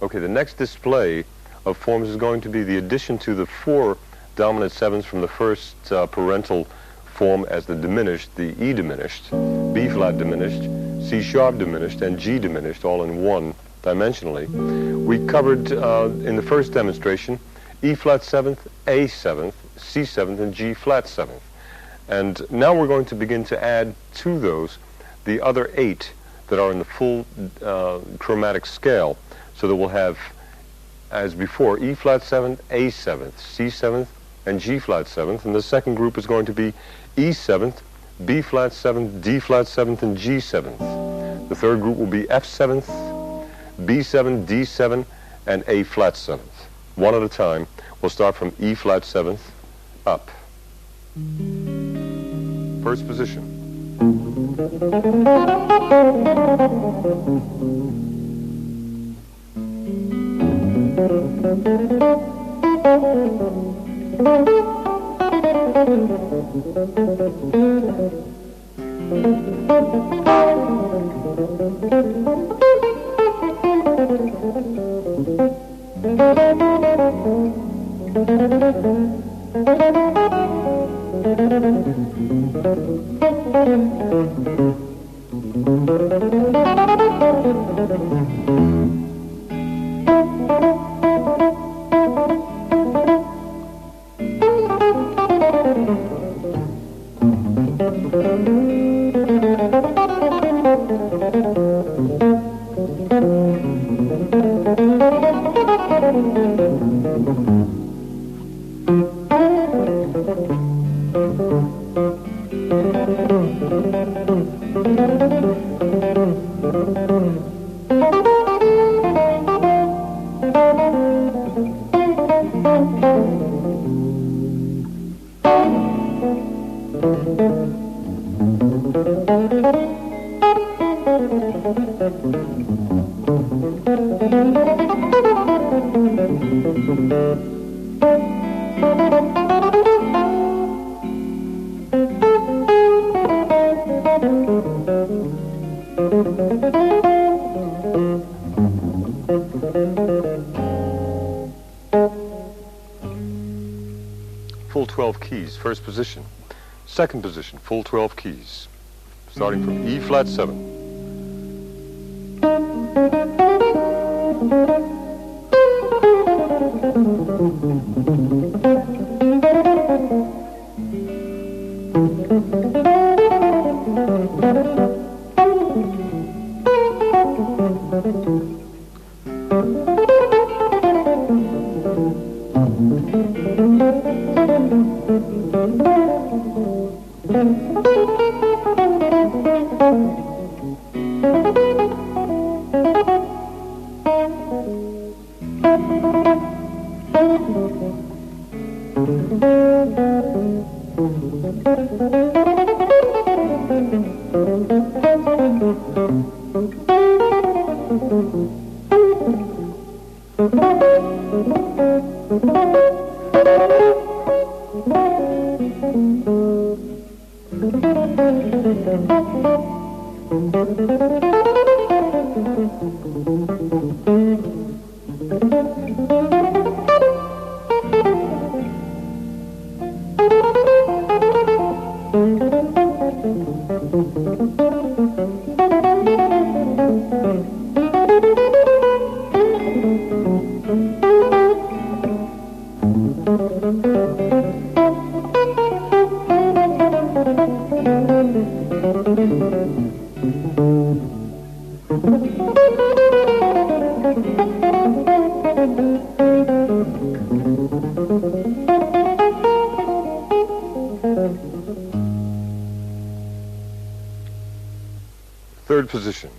Okay, the next display of forms is going to be the addition to the 4 dominant 7s from the first parental form as the diminished, the E diminished, B flat diminished, C sharp diminished, and G diminished, all in one dimensionally. We covered in the first demonstration E flat 7th, A 7th, C 7th, and G flat 7th. And now we're going to begin to add to those the other 8 that are in the full chromatic scale, so that we'll have, as before, E flat 7th, A 7th, C 7th, and G flat 7th. And the second group is going to be E 7th, B flat 7th, D flat 7th, and G 7th. The third group will be F 7th, B 7, D 7, and A flat 7th. One at a time. We'll start from E flat 7th up. First position. Full 12 keys, first position. Second position, full 12 keys, starting from E flat 7. Third position.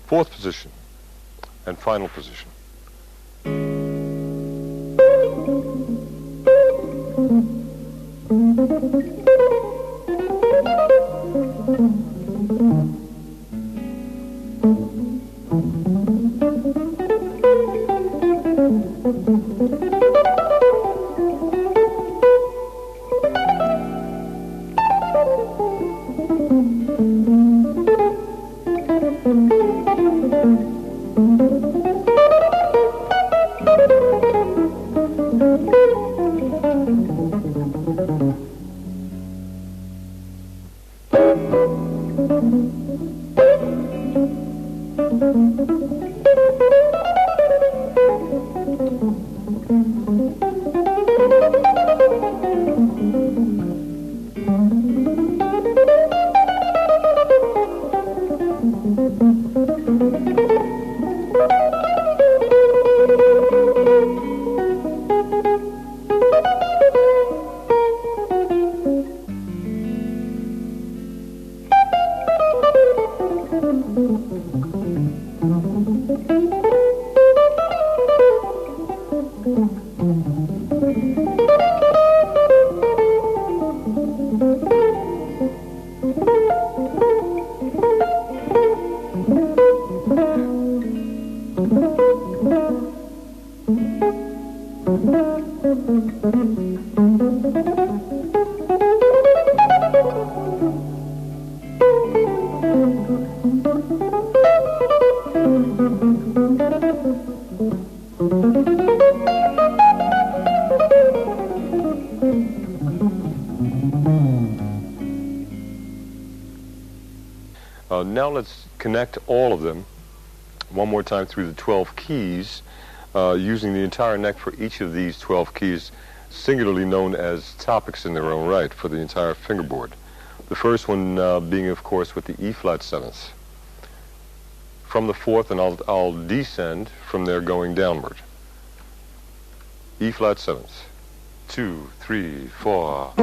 Fourth position and final position. Now let's connect all of them one more time through the 12 keys, using the entire neck for each of these 12 keys, singularly known as topics in their own right for the entire fingerboard. The first one being, of course, with the E flat seventh. From the fourth, and I'll descend from there going downward. E flat seventh. 2, 3, 4.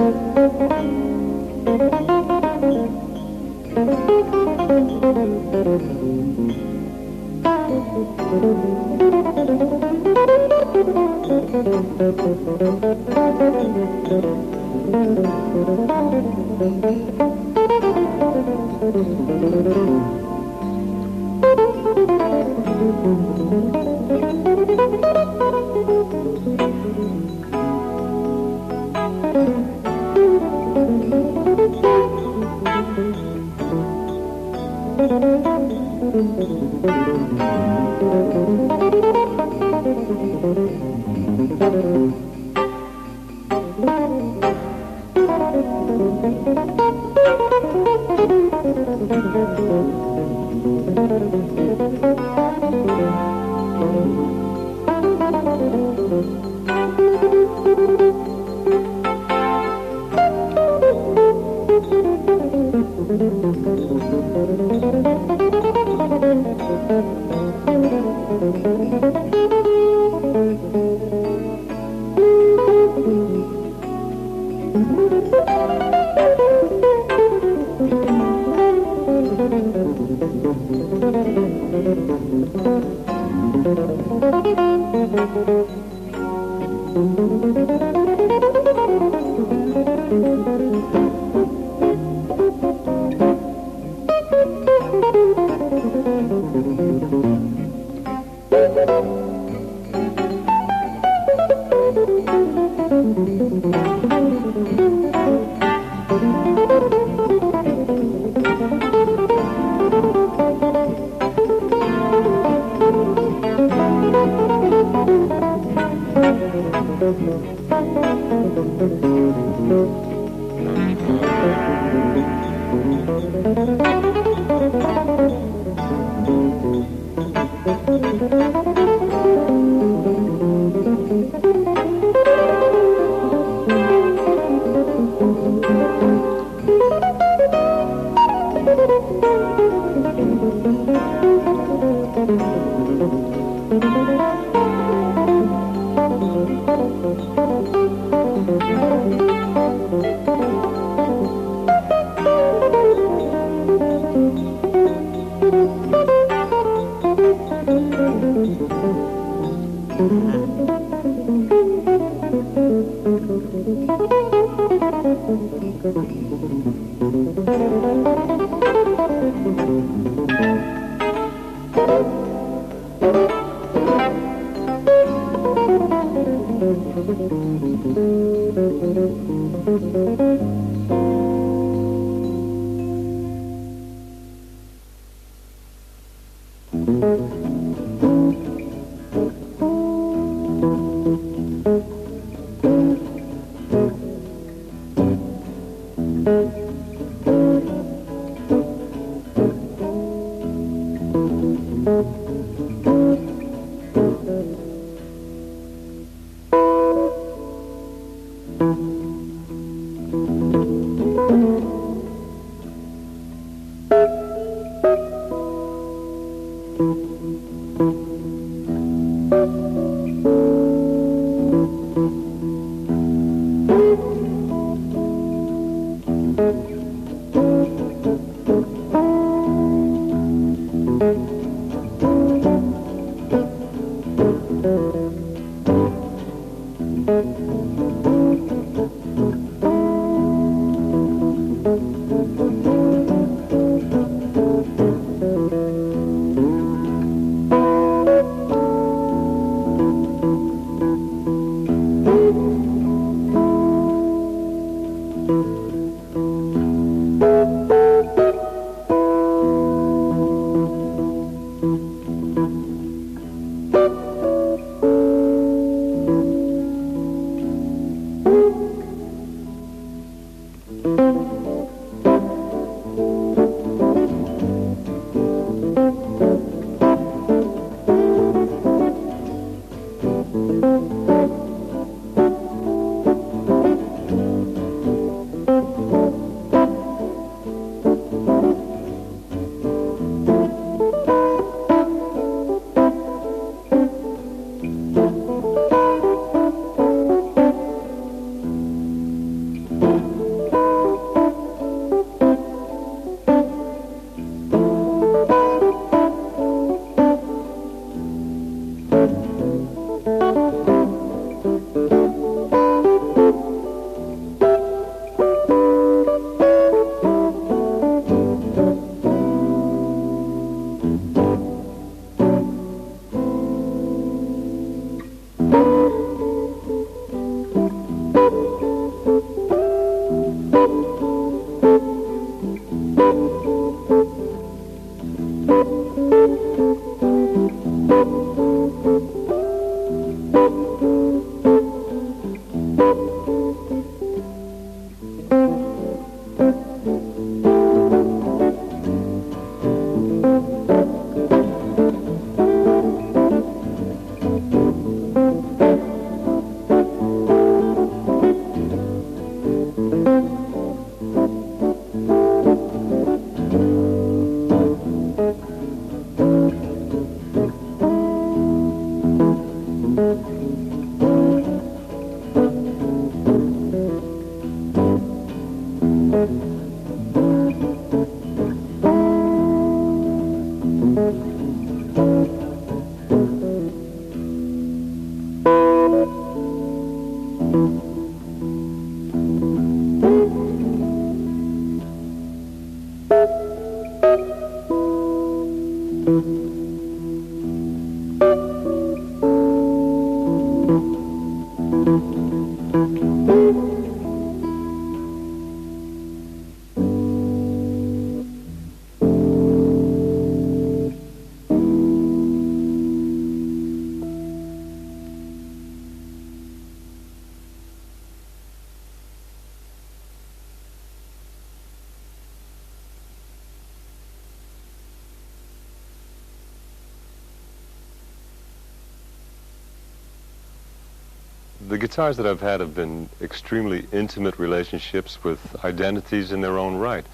The guitars that I've had have been extremely intimate relationships with identities in their own right.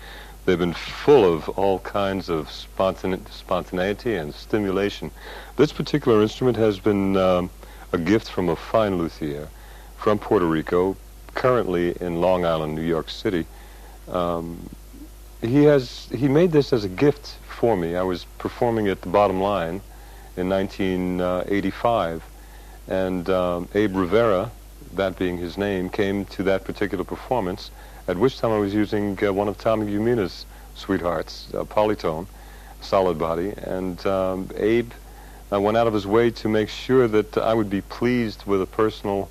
They've been full of all kinds of spontaneity and stimulation. This particular instrument has been a gift from a fine luthier from Puerto Rico, currently in Long Island, New York City. He made this as a gift for me. I was performing at the Bottom Line in 1985, and Abe Rivera, that being his name, came to that particular performance, at which time I was using one of Tommy Umina's sweethearts, Polytone, solid body, and Abe went out of his way to make sure that I would be pleased with a personal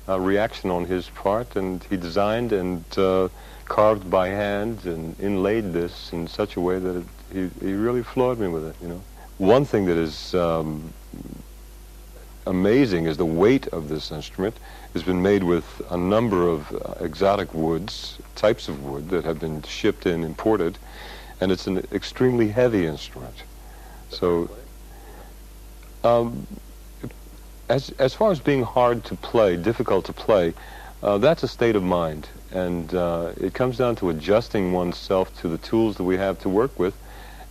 reaction on his part, and he designed and carved by hand and inlaid this in such a way that he really floored me with it, you know. One thing that is amazing is the weight of this instrument. It's been made with a number of exotic woods, types of wood that have been shipped in, imported, and it's an extremely heavy instrument. So, as far as being hard to play, difficult to play, that's a state of mind, and it comes down to adjusting oneself to the tools that we have to work with,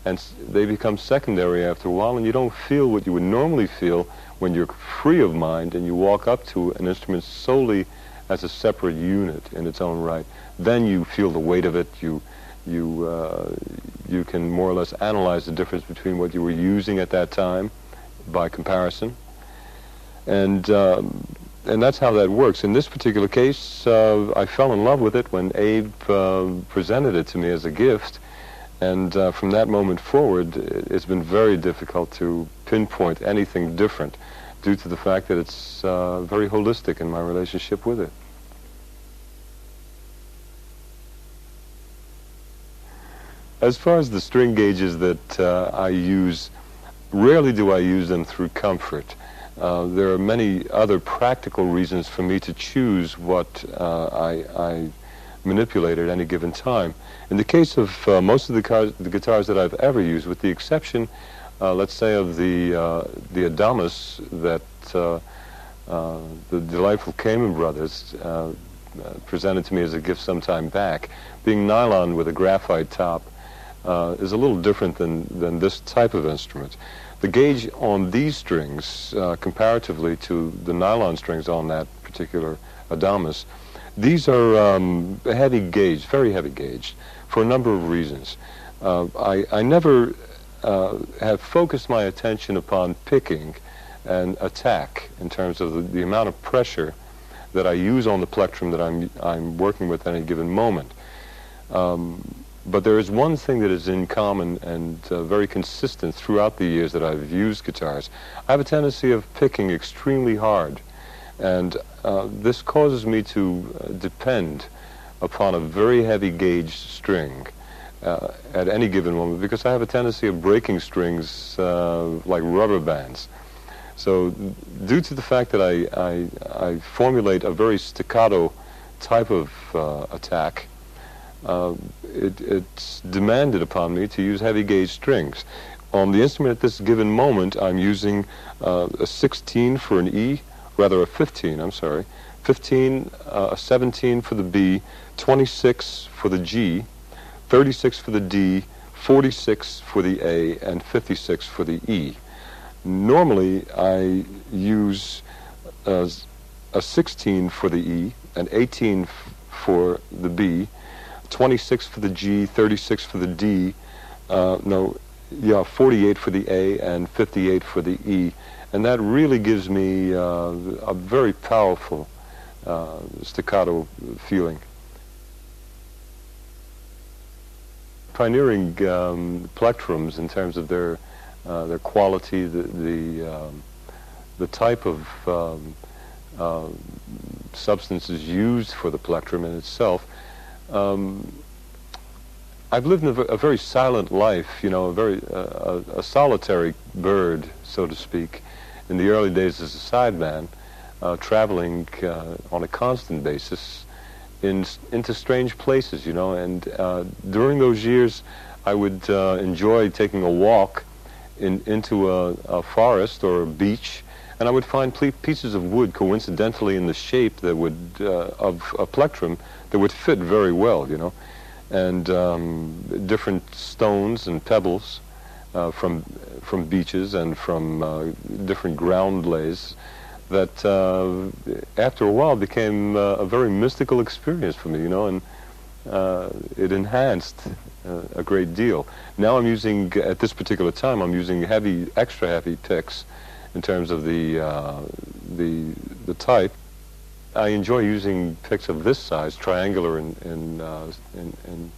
and they become secondary after a while, and you don't feel what you would normally feel when you're free of mind and you walk up to an instrument solely as a separate unit in its own right. Then you feel the weight of it. You can more or less analyze the difference between what you were using at that time by comparison, and that's how that works. In this particular case, I fell in love with it when Abe presented it to me as a gift, and from that moment forward, it's been very difficult to pinpoint anything different due to the fact that it's very holistic in my relationship with it. As far as the string gauges that I use, rarely do I use them through comfort. There are many other practical reasons for me to choose what I manipulate at any given time. In the case of most of the guitars that I've ever used, with the exception, let's say, of the Adamas that the delightful Cayman brothers presented to me as a gift some time back, being nylon with a graphite top, is a little different than this type of instrument. The gauge on these strings, comparatively to the nylon strings on that particular Adamas, these are heavy gauge, very heavy gauge, for a number of reasons. I never have focused my attention upon picking and attack in terms of the amount of pressure that I use on the plectrum that I'm working with at any given moment. But there is one thing that is in common and very consistent throughout the years that I've used guitars. I have a tendency of picking extremely hard, and this causes me to depend upon a very heavy gauge string at any given moment, because I have a tendency of breaking strings like rubber bands. So due to the fact that I formulate a very staccato type of attack, it's demanded upon me to use heavy gauge strings. On the instrument at this given moment, I'm using a 16 for an E, rather a 15, I'm sorry, 15, a 17 for the B, 26 for the G, 36 for the D, 46 for the A, and 56 for the E. Normally, I use a 16 for the E, an 18 for the B, 26 for the G, 36 for the D, 48 for the A, and 58 for the E. And that really gives me a very powerful staccato feeling. Pioneering plectrums in terms of their quality, the type of substances used for the plectrum in itself. I've lived a very silent life, you know, a solitary bird, so to speak, in the early days as a sideman, traveling on a constant basis into strange places, you know, and during those years I would enjoy taking a walk into a forest or a beach and I would find pieces of wood coincidentally in the shape that would of a plectrum that would fit very well, you know, and different stones and pebbles from beaches and from different ground lays that after a while became a very mystical experience for me, you know, and it enhanced a great deal. Now I'm using, at this particular time, I'm using heavy, extra heavy picks in terms of the type. I enjoy using picks of this size, triangular in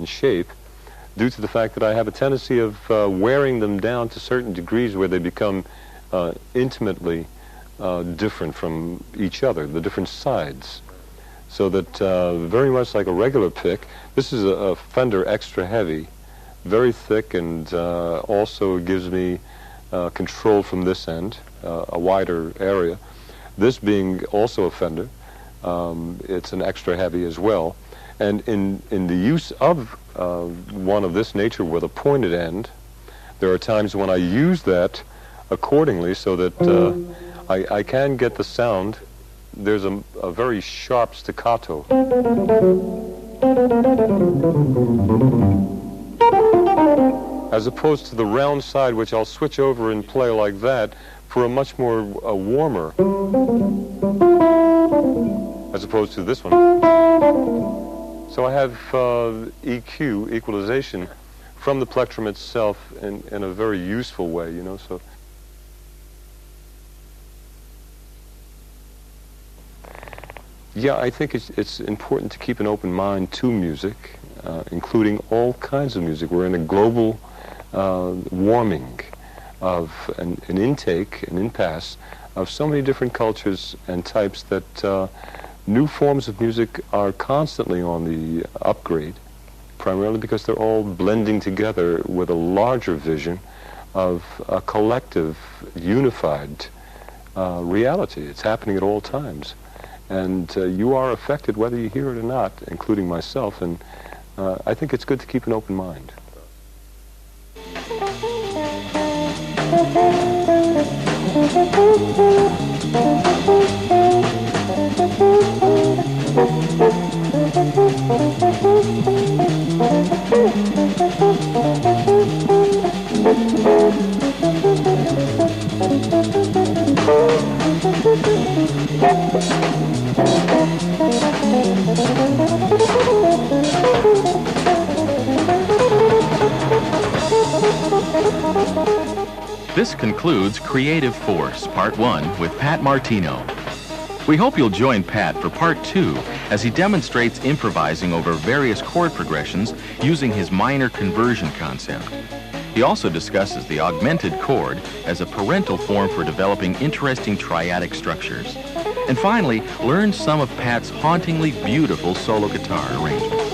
shape, due to the fact that I have a tendency of wearing them down to certain degrees where they become intimately different from each other, the different sides. So that very much like a regular pick, this is a Fender extra heavy, very thick, and also gives me control from this end, a wider area. This being also a Fender, it's an extra heavy as well. And in the use of one of this nature with a pointed end, there are times when I use that accordingly so that I can get the sound. There's a very sharp staccato. As opposed to the round side, which I'll switch over and play like that for a much more warmer, as opposed to this one. So I have EQ, equalization, from the plectrum itself in a very useful way, you know. So. Yeah, I think it's important to keep an open mind to music, including all kinds of music. We're in a global warming of an intake, an impasse of so many different cultures and types that new forms of music are constantly on the upgrade, primarily because they're all blending together with a larger vision of a collective, unified reality. It's happening at all times. And you are affected whether you hear it or not, including myself, and I think it's good to keep an open mind. This concludes Creative Force, Part 1 with Pat Martino. We hope you'll join Pat for Part 2 as he demonstrates improvising over various chord progressions using his minor conversion concept. He also discusses the augmented chord as a parental form for developing interesting triadic structures. And finally, learn some of Pat's hauntingly beautiful solo guitar arrangements.